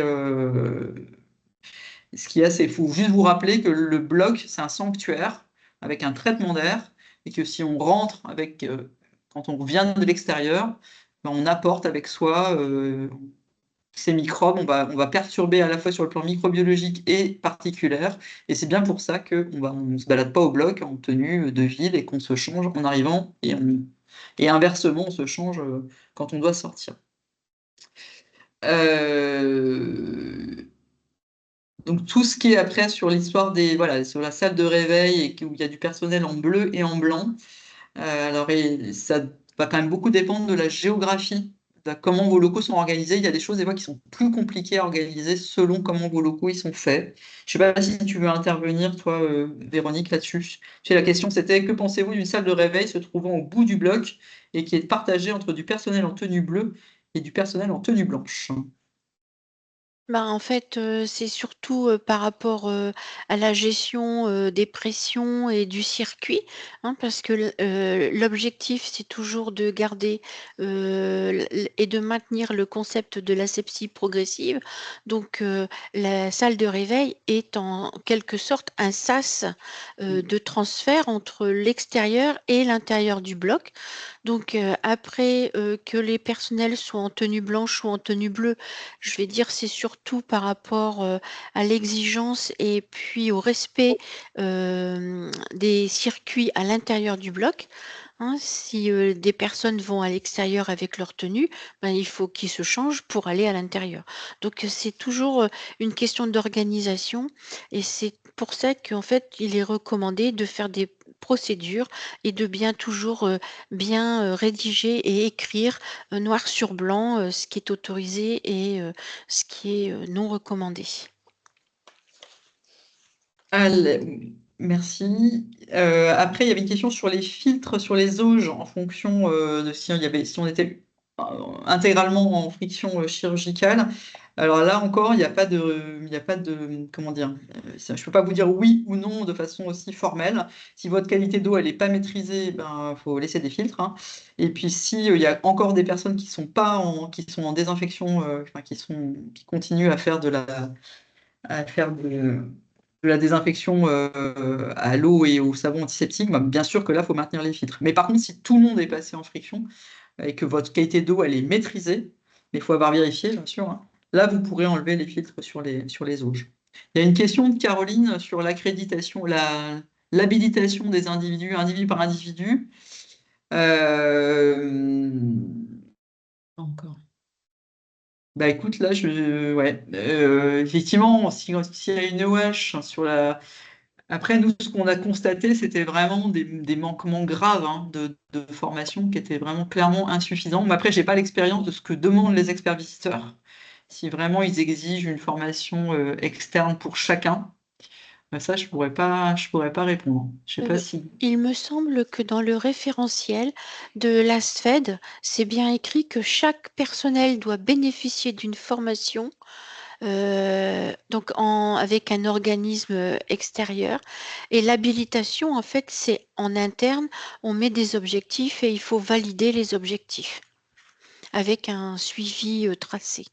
ce qui est assez fou, juste vous rappeler que le bloc, c'est un sanctuaire avec un traitement d'air et que si on rentre quand on vient de l'extérieur, ben, on apporte avec soi ces microbes, on va perturber à la fois sur le plan microbiologique et particulaire. Et c'est bien pour ça qu'on ne se balade pas au bloc en tenue de ville et qu'on se change en arrivant et inversement, on se change quand on doit sortir. Donc tout ce qui est après sur l'histoire sur la salle de réveil où il y a du personnel en bleu et en blanc. Ça va quand même beaucoup dépendre de la géographie, de comment vos locaux sont organisés. Il y a des choses des fois qui sont plus compliquées à organiser selon comment vos locaux ils sont faits. Je ne sais pas si tu veux intervenir, toi, Véronique, là-dessus. La question c'était, que pensez-vous d'une salle de réveil se trouvant au bout du bloc et qui est partagée entre du personnel en tenue bleue et du personnel en tenue blanche? Bah, en fait, c'est surtout, par rapport, à la gestion, des pressions et du circuit, hein, parce que l'objectif, c'est toujours de garder, et de maintenir le concept de l'asepsie progressive. Donc, la salle de réveil est en quelque sorte un sas, de transfert entre l'extérieur et l'intérieur du bloc. Donc, après, que les personnels soient en tenue blanche ou en tenue bleue, je vais dire, c'est surtout par rapport, à l'exigence et puis au respect, des circuits à l'intérieur du bloc, hein. Si, des personnes vont à l'extérieur avec leur tenue, ben, il faut qu'ils se changent pour aller à l'intérieur. Donc, c'est toujours, une question d'organisation et c'est pour ça qu'en fait, il est recommandé de faire des procédures et de bien toujours, bien, rédiger et écrire, noir sur blanc, ce qui est autorisé et ce qui est, non recommandé. Merci. Après, il y avait une question sur les filtres sur les auges en fonction de si on était intégralement en friction chirurgicale. Alors là encore, comment dire, je ne peux pas vous dire oui ou non de façon aussi formelle. Si votre qualité d'eau elle n'est pas maîtrisée, ben faut laisser des filtres, hein. Et puis si il y a encore des personnes qui sont en désinfection, enfin, qui continuent à faire de la désinfection à l'eau et au savon antiseptique, bah, bien sûr que là, il faut maintenir les filtres. Mais par contre, si tout le monde est passé en friction et que votre qualité d'eau, elle est maîtrisée, mais il faut avoir vérifié, bien sûr, hein, là, vous pourrez enlever les filtres sur les auges. Il y a une question de Caroline sur l'accréditation, l'habilitation des individus, individu par individu. Encore. Bah écoute, là, ouais, effectivement, s'il y a une EOH sur Après, nous, ce qu'on a constaté, c'était vraiment des manquements graves de formation qui étaient vraiment clairement insuffisants. Mais après, je n'ai pas l'expérience de ce que demandent les experts visiteurs. Si vraiment ils exigent une formation externe pour chacun, ben ça, je pourrais pas répondre. Je sais pas si. Il me semble que dans le référentiel de l'ASFED, c'est bien écrit que chaque personnel doit bénéficier d'une formation donc avec un organisme extérieur. Et l'habilitation, en fait, c'est en interne, on met des objectifs et il faut valider les objectifs avec un suivi tracé.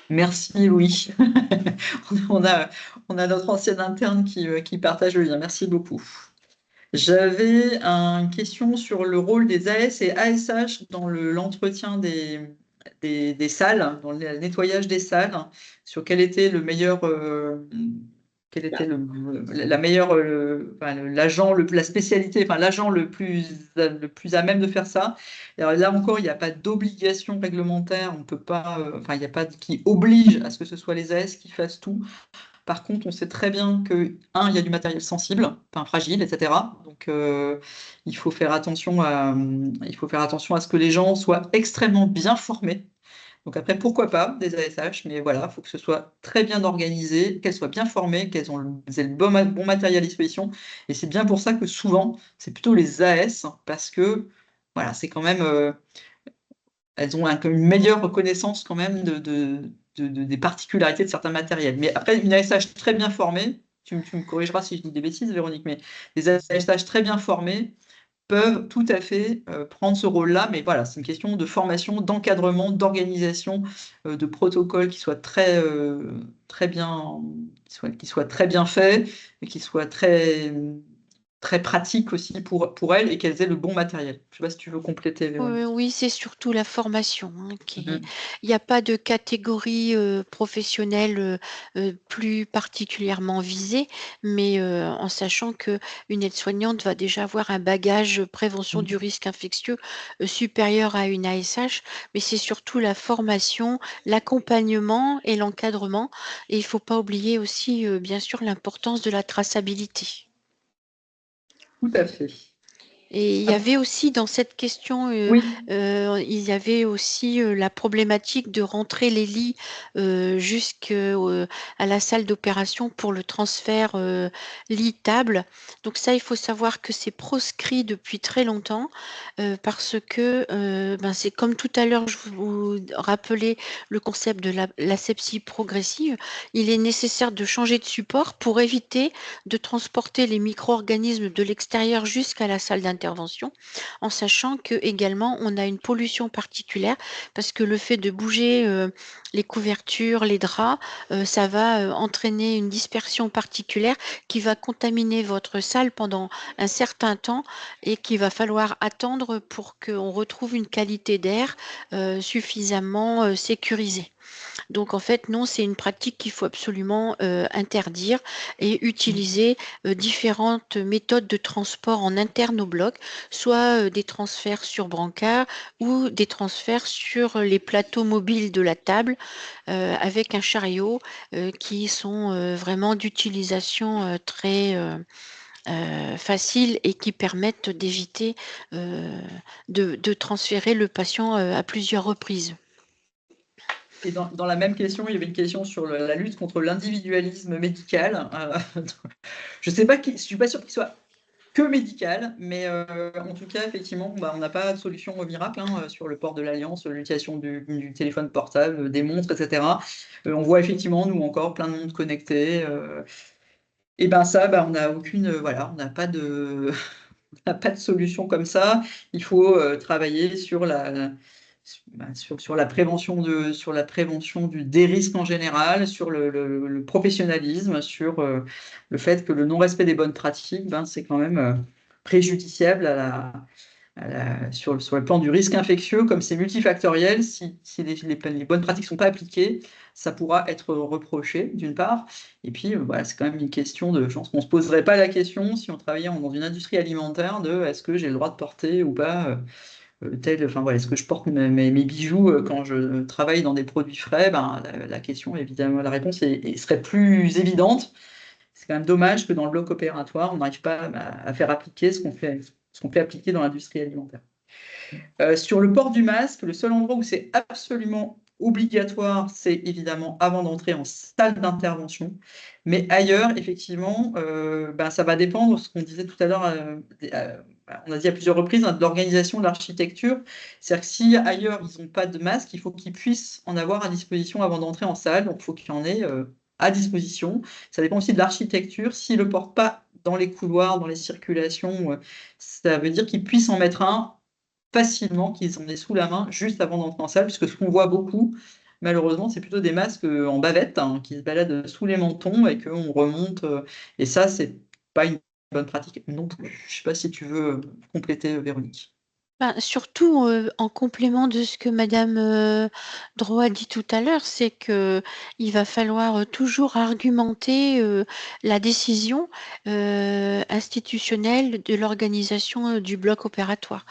Merci Louis. On a, on a notre ancienne interne qui partage le lien. Merci beaucoup. J'avais une question sur le rôle des AS et ASH dans l'entretien des salles, dans le nettoyage des salles, sur quel était le meilleur, quel était la meilleure, enfin, l'agent, la spécialité, enfin l'agent le plus à même de faire ça. Alors là encore, il n'y a pas d'obligation réglementaire, on peut pas, enfin il n'y a pas qui oblige à ce que ce soit les AS qui fassent tout. Par contre, on sait très bien que, il y a du matériel sensible, enfin fragile, etc. Donc, il faut faire attention à ce que les gens soient extrêmement bien formés. Donc après, pourquoi pas des ASH, mais voilà, il faut que ce soit très bien organisé, qu'elles soient bien formées, qu'elles aient le bon matériel à disposition. Et c'est bien pour ça que souvent, c'est plutôt les AS, parce que voilà, c'est quand même, elles ont une meilleure reconnaissance quand même des particularités de certains matériels. Mais après, une ASH très bien formée, tu me corrigeras si je dis des bêtises, Véronique, mais les ASH très bien formés peuvent tout à fait prendre ce rôle-là. Mais voilà, c'est une question de formation, d'encadrement, d'organisation, de protocole qui soit très bien, qui soit très bien fait, et qui soit très pratique aussi pour elles et qu'elles aient le bon matériel. Je ne sais pas si tu veux compléter, Véronique. Oui, c'est surtout la formation, Mhm. il n'y a pas de catégorie professionnelle plus particulièrement visée, mais en sachant qu'une aide-soignante va déjà avoir un bagage prévention du risque infectieux supérieur à une ASH, mais c'est surtout la formation, l'accompagnement et l'encadrement. Et il ne faut pas oublier aussi, bien sûr, l'importance de la traçabilité. Tout à fait. Et il y avait aussi dans cette question, Oui, il y avait aussi la problématique de rentrer les lits jusqu'à la salle d'opération pour le transfert lit-table. Donc ça, il faut savoir que c'est proscrit depuis très longtemps parce que c'est comme tout à l'heure, je vous rappelais le concept de l'asepsie progressive. Il est nécessaire de changer de support pour éviter de transporter les micro-organismes de l'extérieur jusqu'à la salle d'intervention, en sachant que également on a une pollution particulière parce que le fait de bouger les couvertures, les draps, ça va entraîner une dispersion particulière qui va contaminer votre salle pendant un certain temps et qu'il va falloir attendre pour qu'on retrouve une qualité d'air suffisamment sécurisée. Donc en fait, non, c'est une pratique qu'il faut absolument interdire et utiliser différentes méthodes de transport en interne au bloc, soit des transferts sur brancard ou des transferts sur les plateaux mobiles de la table avec un chariot qui sont vraiment d'utilisation très facile et qui permettent d'éviter de transférer le patient à plusieurs reprises. et dans la même question, il y avait une question sur la lutte contre l'individualisme médical. Je sais pas, je suis pas sûr qu'il soit que médical, mais en tout cas, effectivement, on n'a pas de solution miracle sur le port de l'Alliance, l'utilisation du téléphone portable, des montres, etc. On voit effectivement, nous encore, plein de montres connectées. Et ben ça, on n'a aucune, voilà, on n'a pas de, on n'a pas de solution comme ça. Il faut travailler sur la prévention des risques en général, sur le professionnalisme, sur le fait que le non-respect des bonnes pratiques, c'est quand même préjudiciable sur le plan du risque infectieux, comme c'est multifactoriel, si les bonnes pratiques ne sont pas appliquées, ça pourra être reproché, d'une part. Et puis, voilà, c'est quand même une question je pense qu'on ne se poserait pas la question si on travaillait dans une industrie alimentaire de est-ce que j'ai le droit de porter ou pas enfin voilà, est-ce que je porte mes bijoux quand je travaille dans des produits frais? La question, évidemment, la réponse serait plus évidente c'est quand même dommage que dans le bloc opératoire, on n'arrive pas à faire appliquer ce qu'on fait appliquer dans l'industrie alimentaire. Sur le port du masque, le seul endroit où c'est absolument obligatoire, c'est évidemment avant d'entrer en salle d'intervention. Mais ailleurs, effectivement, ça va dépendre de ce qu'on disait tout à l'heure. On a dit à plusieurs reprises, de l'organisation de l'architecture. C'est-à-dire que si ailleurs, ils n'ont pas de masque, il faut qu'ils puissent en avoir à disposition avant d'entrer en salle. Donc, il faut qu'il y en ait à disposition. Ça dépend aussi de l'architecture. S'ils ne le portent pas dans les couloirs, dans les circulations, ça veut dire qu'ils puissent en mettre un facilement, qu'ils en aient sous la main juste avant d'entrer en salle, puisque ce qu'on voit beaucoup, malheureusement, c'est plutôt des masques en bavette qui se baladent sous les mentons et qu'on remonte. Et ça, c'est pas une bonne pratique non plus. Je ne sais pas si tu veux compléter, Véronique. Surtout en complément de ce que Madame Dro a dit tout à l'heure, c'est que il va falloir toujours argumenter la décision institutionnelle de l'organisation du bloc opératoire.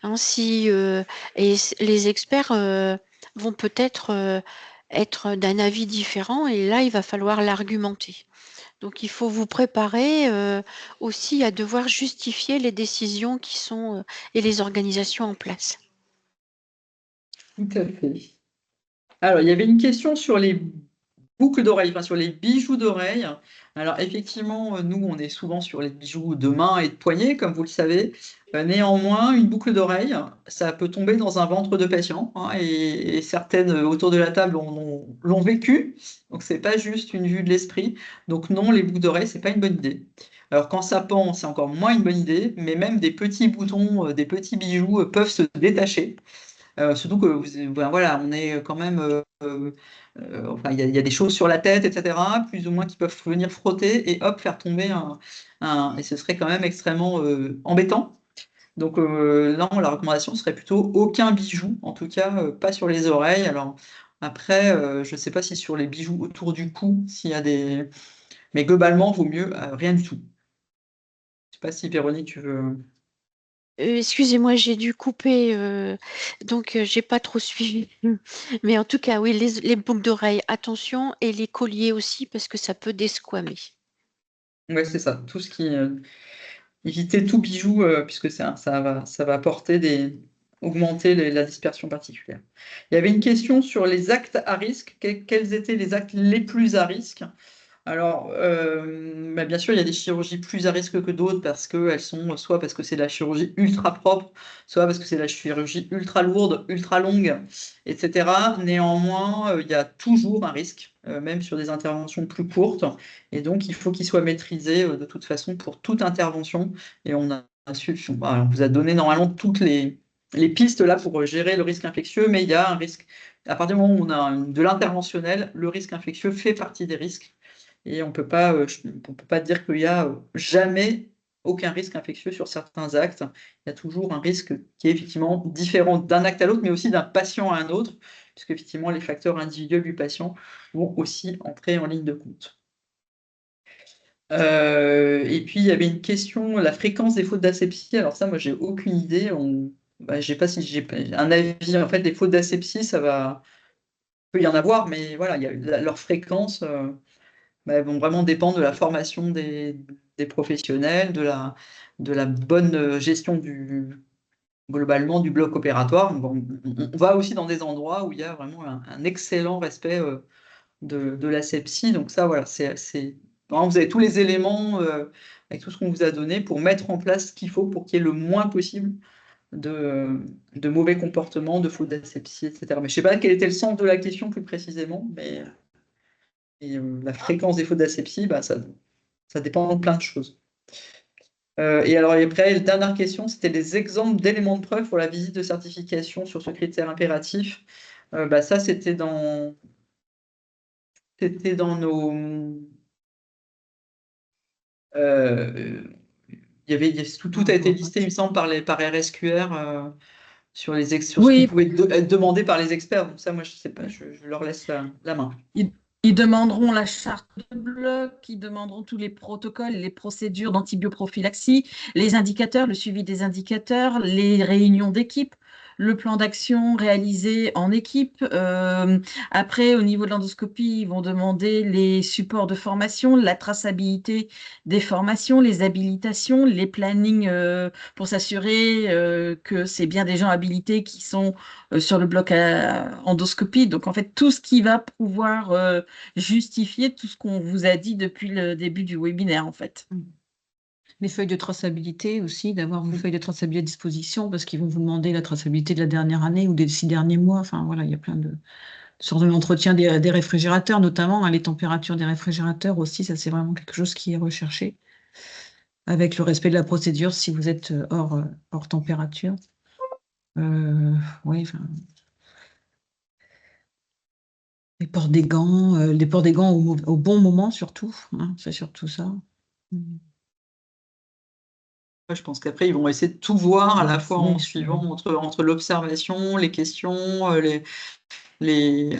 Et les experts vont peut-être être d'un avis différent et là, il va falloir l'argumenter. Donc, il faut vous préparer aussi à devoir justifier les décisions qui sont et les organisations en place. Tout à fait. Alors, il y avait une question sur les boucles d'oreilles, enfin sur les bijoux d'oreilles. Alors, effectivement, nous, on est souvent sur les bijoux de main et de poignet, comme vous le savez. Néanmoins, une boucle d'oreille, ça peut tomber dans un ventre de patient, et certaines autour de la table l'ont vécu. Donc, c'est pas juste une vue de l'esprit. Donc, non, les boucles d'oreilles, c'est pas une bonne idée. Alors, quand ça pend, c'est encore moins une bonne idée, mais même des petits boutons, des petits bijoux peuvent se détacher. Surtout que voilà, on est quand même. Enfin, il y a des choses sur la tête, etc., plus ou moins qui peuvent venir frotter et hop, faire tomber et ce serait quand même extrêmement embêtant. Donc, non, la recommandation serait plutôt aucun bijou, en tout cas, pas sur les oreilles. Alors, après, je ne sais pas si sur les bijoux autour du cou, s'il y a des. Mais globalement, vaut mieux rien du tout. Je ne sais pas si Véronique, tu veux. Excusez-moi, j'ai dû couper, donc j'ai pas trop suivi. Mais en tout cas, oui, les boucles d'oreilles, attention, et les colliers aussi, parce que ça peut desquamer. Ouais, c'est ça. Tout ce qui. Éviter tout bijou, puisque ça va augmenter la dispersion particulière. Il y avait une question sur les actes à risque. Quels étaient les actes les plus à risque? Alors, bien sûr, il y a des chirurgies plus à risque que d'autres parce qu'elles sont soit parce que c'est de la chirurgie ultra propre, soit parce que c'est de la chirurgie ultra lourde, ultra longue, etc. Néanmoins, il y a toujours un risque, même sur des interventions plus courtes. Et donc, il faut qu'il soit maîtrisé de toute façon pour toute intervention. Et on vous a donné normalement toutes les pistes là pour gérer le risque infectieux, mais il y a un risque. À partir du moment où on a de l'interventionnel, le risque infectieux fait partie des risques. Et on ne peut pas dire qu'il n'y a jamais aucun risque infectieux sur certains actes. Il y a toujours un risque qui est effectivement différent d'un acte à l'autre, mais aussi d'un patient à un autre, puisque effectivement les facteurs individuels du patient vont aussi entrer en ligne de compte. Et puis il y avait une question, la fréquence des fautes d'asepsie. Alors ça, moi, j'ai aucune idée. J'ai pas si j'ai un avis. En fait, les fautes d'asepsie, peut y en avoir, mais voilà, leur fréquence. Vont vraiment dépendre de la formation des professionnels, de la bonne gestion globalement du bloc opératoire. On va aussi dans des endroits où il y a vraiment un excellent respect de l'asepsie. Donc ça, voilà, vraiment, vous avez tous les éléments avec tout ce qu'on vous a donné pour mettre en place ce qu'il faut pour qu'il y ait le moins possible de mauvais comportements, de fautes d'asepsie, etc. Mais je ne sais pas quel était le sens de la question plus précisément, mais la fréquence des fautes d'asepsie, ça dépend de plein de choses. Et alors après, la dernière question, c'était les exemples d'éléments de preuve pour la visite de certification sur ce critère impératif. Ça, c'était dans nos. Tout a été listé, il me semble, par RSQR sur ce qui pouvait être demandé par les experts. Donc ça, moi, je ne sais pas, je leur laisse la main. Ils demanderont la charte de bloc, ils demanderont tous les protocoles, les procédures d'antibioprophylaxie, les indicateurs, le suivi des indicateurs, les réunions d'équipe, le plan d'action réalisé en équipe. Après, au niveau de l'endoscopie, ils vont demander les supports de formation, la traçabilité des formations, les habilitations, les plannings pour s'assurer que c'est bien des gens habilités qui sont sur le bloc endoscopie. Donc, en fait, tout ce qui va pouvoir justifier tout ce qu'on vous a dit depuis le début du webinaire, en fait. Les feuilles de traçabilité aussi, d'avoir vos feuilles de traçabilité à disposition, parce qu'ils vont vous demander la traçabilité de la dernière année ou des 6 derniers mois. Enfin, voilà, il y a plein de... Sur l'entretien des réfrigérateurs, notamment, hein, les températures des réfrigérateurs aussi, ça, c'est vraiment quelque chose qui est recherché, avec le respect de la procédure si vous êtes hors température. Oui, enfin... Les ports des gants au bon moment, surtout. Hein, c'est surtout ça. Je pense qu'après, ils vont essayer de tout voir à la fois en Oui, suivant entre l'observation, les questions, les,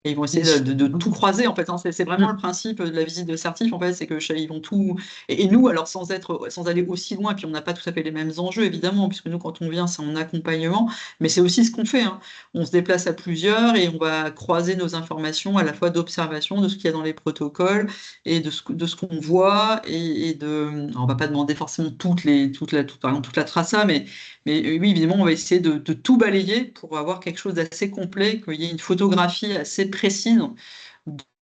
et ils vont essayer de tout croiser, en fait. Hein. C'est vraiment le principe de la visite de certif, en fait, c'est que ils vont tout. Et nous, alors sans aller aussi loin, puis on n'a pas tout à fait les mêmes enjeux, évidemment, puisque nous, quand on vient, c'est en accompagnement, mais c'est aussi ce qu'on fait. Hein. On se déplace à plusieurs et on va croiser nos informations à la fois d'observation, de ce qu'il y a dans les protocoles et de ce qu'on voit. Alors, on va pas demander forcément toute la traça, mais oui, évidemment, on va essayer de tout balayer pour avoir quelque chose d'assez complet, qu'il y ait une photographie assez précise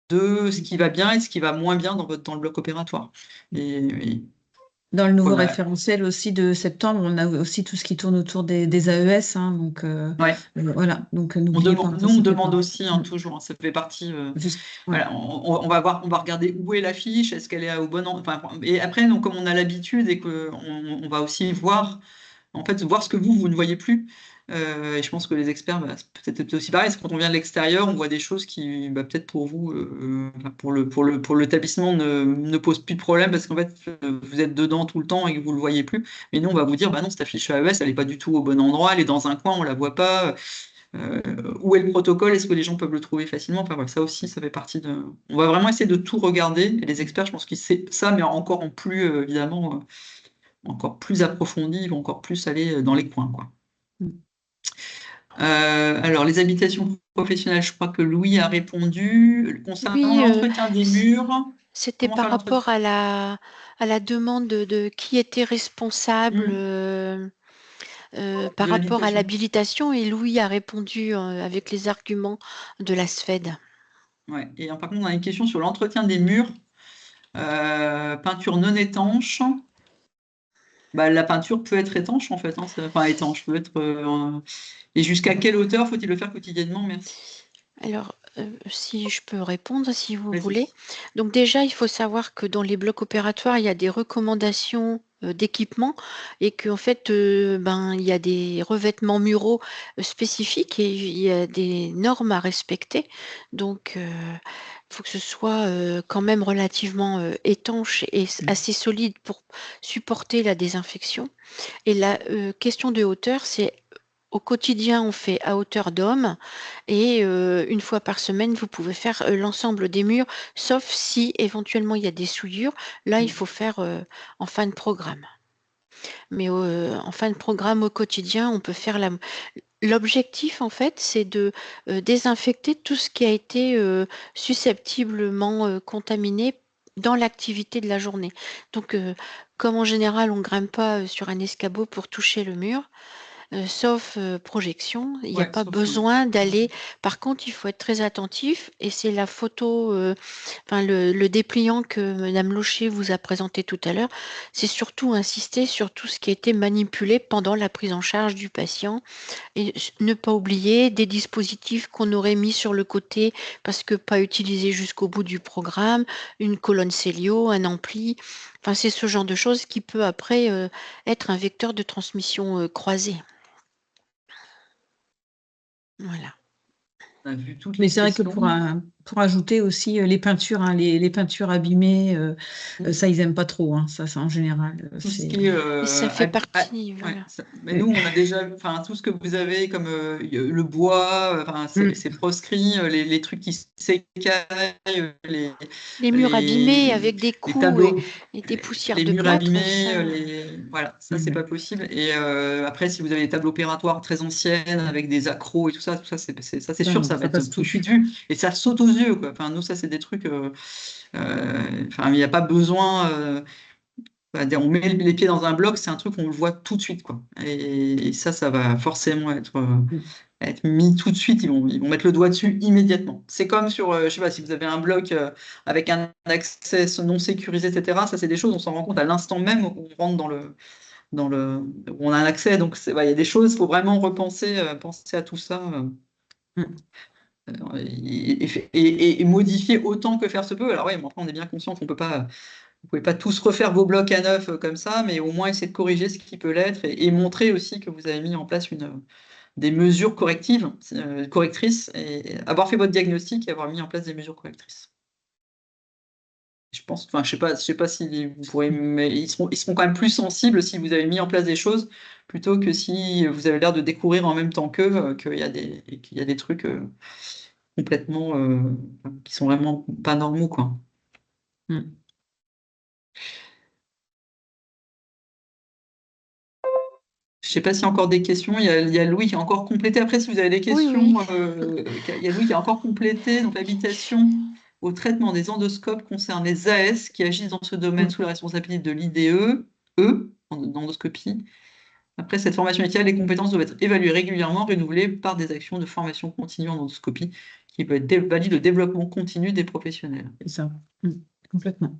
de ce qui va bien et ce qui va moins bien dans le bloc opératoire. Et Dans le nouveau voilà. référentiel aussi de septembre, on a aussi tout ce qui tourne autour des AES. Hein, donc, Ouais. voilà. Donc, On n'oubliez pas. nous, on demande aussi, hein, toujours, hein, ça fait partie. Voilà, on va regarder où est la fiche, est-ce qu'elle est au bon endroit. Enfin, et après, donc, comme on a l'habitude et qu'on va aussi voir ce que vous ne voyez plus. Et je pense que les experts, c'est peut-être aussi pareil, parce que quand on vient de l'extérieur, on voit des choses qui, peut-être pour vous, pour l'établissement, ne posent plus de problème, parce qu'en fait, vous êtes dedans tout le temps et que vous ne le voyez plus. Mais nous, on va vous dire, non, cette fiche AES, elle n'est pas du tout au bon endroit, elle est dans un coin, on ne la voit pas. Où est le protocole? Est-ce que les gens peuvent le trouver facilement? Enfin, voilà, ça aussi, ça fait partie de. On va vraiment essayer de tout regarder. Et les experts, je pense qu'ils savent ça, mais encore en plus, évidemment, encore plus approfondi, ils vont encore plus aller dans les coins, quoi. Alors, les habitations professionnelles, je crois que Louis a répondu. Concernant Oui, l'entretien des murs, c'était comment par faire rapport à la demande de qui était responsable par de rapport à l'habitation? l'habilitation et Louis a répondu avec les arguments de la SFED. Ouais. Et par contre, on a une question sur l'entretien des murs. Peinture non étanche. La peinture peut être étanche, en fait. Hein, enfin, étanche, peut être. Et jusqu'à quelle hauteur faut-il le faire quotidiennement? Merci. Alors, si je peux répondre, si vous Vas-y. voulez. Donc déjà, il faut savoir que dans les blocs opératoires, il y a des recommandations d'équipement et qu'en fait, il y a des revêtements muraux spécifiques et il y a des normes à respecter. Donc, il faut que ce soit quand même relativement étanche et assez solide pour supporter la désinfection. Et la question de hauteur, c'est au quotidien, on fait à hauteur d'homme et une fois par semaine, vous pouvez faire l'ensemble des murs, sauf si éventuellement il y a des souillures. Là, il faut faire en fin de programme. Mais en fin de programme au quotidien, on peut faire l'objectif, en fait, c'est de désinfecter tout ce qui a été susceptiblement contaminé dans l'activité de la journée. Donc, comme en général, on ne grimpe pas sur un escabeau pour toucher le mur, sauf projection, il n'y a Ouais, pas sauf, besoin d'aller. Par contre, il faut être très attentif et c'est la photo, le dépliant que Madame Locher vous a présenté tout à l'heure, c'est surtout insister sur tout ce qui a été manipulé pendant la prise en charge du patient et ne pas oublier des dispositifs qu'on aurait mis sur le côté parce que pas utilisés jusqu'au bout du programme, une colonne Célio, un ampli. Enfin, c'est ce genre de choses qui peut après être un vecteur de transmission croisée. Voilà. on a vu toutes Mais les c'est vrai que questions. Pour ajouter aussi les peintures, hein, les peintures abîmées, ça, ils n'aiment pas trop. Hein, ça, en général. Tout ce qui est, Et ça fait partie, ouais, voilà. mais nous, on a déjà, enfin, tout ce que vous avez comme le bois, enfin, c'est proscrit, les trucs qui s'écaillent, Les murs abîmés les avec des coups tableaux, et des poussières les de murs plâtre, abîmés, ça. voilà, ça, c'est pas possible. Et après, si vous avez des tables opératoires très anciennes avec des accros et tout ça, c'est sûr, ça va être passe tout de plus. suite vu et ça saute aux yeux, quoi. Enfin, nous, ça, c'est des trucs. Enfin, il n'y a pas besoin. On met les pieds dans un bloc, c'est un truc qu'on le voit tout de suite, quoi. Et ça va forcément être mis tout de suite. Ils vont mettre le doigt dessus immédiatement. C'est comme sur, je sais pas, si vous avez un bloc avec un accès non sécurisé, etc. Ça, c'est des choses, on s'en rend compte à l'instant même où on rentre où on a un accès. Donc, il y a des choses, il faut vraiment penser à tout ça. Et modifier autant que faire se peut. Alors oui, mais après, on est bien conscient qu'on peut pas. Vous pouvez pas tous refaire vos blocs à neuf comme ça, mais au moins essayer de corriger ce qui peut l'être et montrer aussi que vous avez mis en place des mesures correctrices, et avoir fait votre diagnostic et avoir mis en place des mesures correctrices. Je pense, enfin, je sais pas si vous pourrez, mais ils seront quand même plus sensibles si vous avez mis en place des choses plutôt que si vous avez l'air de découvrir en même temps qu'eux qu'il y a des trucs complètement qui sont vraiment pas normaux, quoi. Je ne sais pas s'il y a encore des questions. Il y a Louis qui a encore complété. Après, si vous avez des questions, Oui. il y a Louis qui a encore complété. Donc, l'habilitation au traitement des endoscopes concerne les AS qui agissent dans ce domaine sous la responsabilité de l'IDE, endoscopie. Après, cette formation initiale, les compétences doivent être évaluées régulièrement, renouvelées par des actions de formation continue en endoscopie qui peut être valide le développement continu des professionnels. C'est ça, complètement.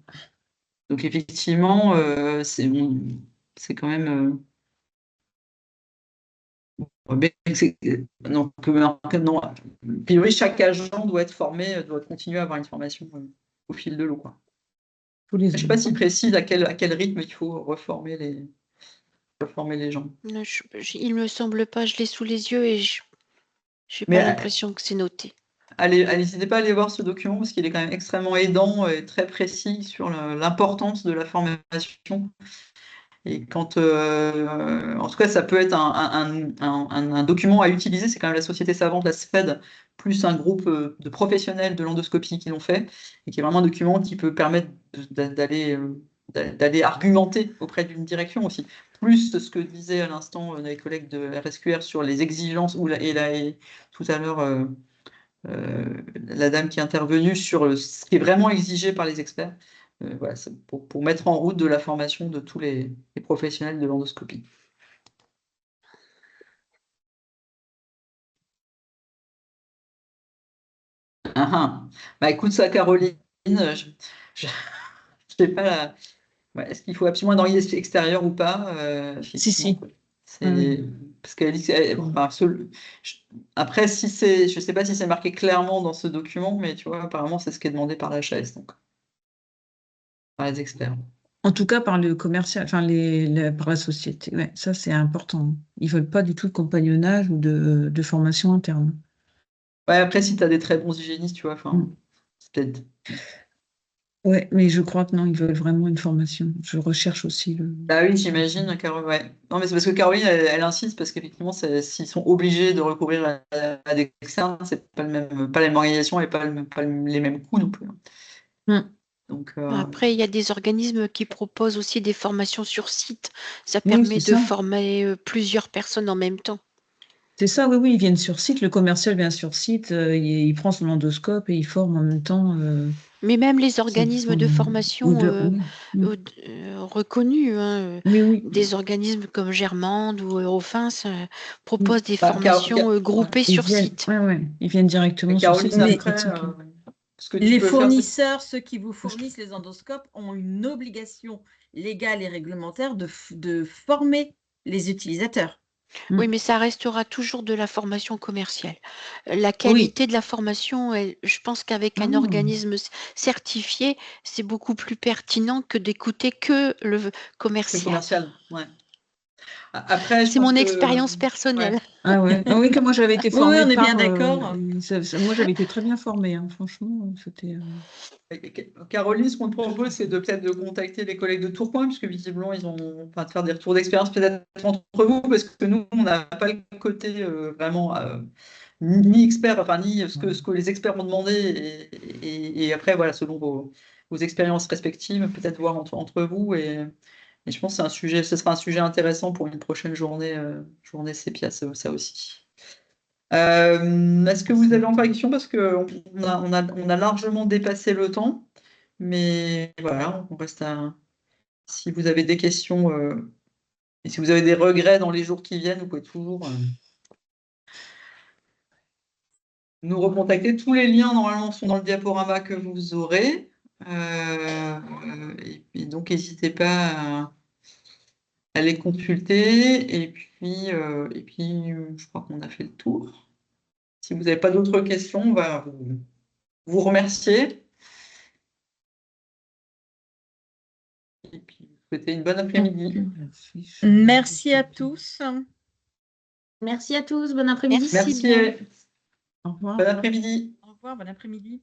Donc, effectivement, c'est quand même. Donc, non, a priori, chaque agent doit être formé, doit continuer à avoir une formation au fil de l'eau, quoi. Je ne sais pas s'il précise à quel rythme il faut reformer les gens. Il me semble pas, je l'ai sous les yeux et je n'ai pas l'impression que c'est noté. N'hésitez pas à aller voir ce document parce qu'il est quand même extrêmement aidant et très précis sur l'importance de la formation. Et quand, en tout cas, ça peut être un document à utiliser, c'est quand même la société savante, la SFED, plus un groupe de professionnels de l'endoscopie qui l'ont fait, et qui est vraiment un document qui peut permettre d'aller argumenter auprès d'une direction aussi. Plus ce que disaient à l'instant les collègues de RSQR sur les exigences, et tout à l'heure, la dame qui est intervenue sur ce qui est vraiment exigé par les experts. Voilà, c'est pour mettre en route de la formation de tous les professionnels de l'endoscopie. Bah écoute ça, Caroline, je sais pas. Est-ce qu'il faut absolument un organisme extérieur ou pas? Si. Parce qu'elle dit après, je sais pas si c'est marqué clairement dans ce document, mais tu vois, apparemment, c'est ce qui est demandé par l'HAS, donc par les experts. En tout cas, par le commercial, enfin par la société. Ouais, ça, c'est important. Ils veulent pas du tout de compagnonnage ou de formation interne. Ouais, après, si tu as des très bons hygiénistes, tu vois, c'est peut-être. Ouais, mais je crois que non, ils veulent vraiment une formation. Je recherche aussi le. Ah oui, j'imagine, Caroline. Ouais. Non, mais c'est parce que Caroline, elle insiste, parce qu'effectivement, s'ils sont obligés de recourir à des externes, c'est pas la même organisation et pas les mêmes coûts non plus. Donc, Après, il y a des organismes qui proposent aussi des formations sur site. Ça permet de former plusieurs personnes en même temps. C'est ça, oui, ils viennent sur site. Le commercial vient sur site, il prend son endoscope et il forme en même temps. Mais même les organismes de formation reconnus, des organismes comme Germande ou Eurofins proposent des formations groupées sur site. Oui, ils viennent directement sur site. Les fournisseurs, ceux qui vous fournissent les endoscopes, ont une obligation légale et réglementaire de former les utilisateurs. Oui, mais ça restera toujours de la formation commerciale. La qualité de la formation, je pense qu'avec un organisme certifié, c'est beaucoup plus pertinent que d'écouter que le commercial. Ouais. Après, je C'est pense mon que expérience personnelle. Ah ouais. Ah oui, que moi j'avais été Oui, formée on est bien par, d'accord. moi j'avais été très bien formée, hein, franchement, c'était. Caroline, ce qu'on te propose, c'est de peut-être de contacter les collègues de Tourcoing, puisque visiblement, ils ont, enfin, de faire des retours d'expérience peut-être entre vous, parce que nous, on n'a pas le côté vraiment ni expert, enfin, ni ce que les experts ont demandé, et après, voilà, selon vos expériences respectives, peut-être voir entre vous, et je pense que c'est un sujet, ce sera un sujet intéressant pour une prochaine journée Sépia, ça aussi. Est-ce que vous avez encore des questions? Parce qu'on on a largement dépassé le temps, mais voilà, on reste à. Si vous avez des questions et si vous avez des regrets dans les jours qui viennent, vous pouvez toujours nous recontacter. Tous les liens, normalement, sont dans le diaporama que vous aurez. Et donc, n'hésitez pas à les consulter. Et puis, je crois qu'on a fait le tour. Si vous n'avez pas d'autres questions, on va vous remercier. Et puis, vous souhaiter une bonne après-midi. Merci à tous. Merci à tous, bon après-midi. Merci Merci. bien. Au revoir. Bon après-midi. Au revoir, bon après-midi.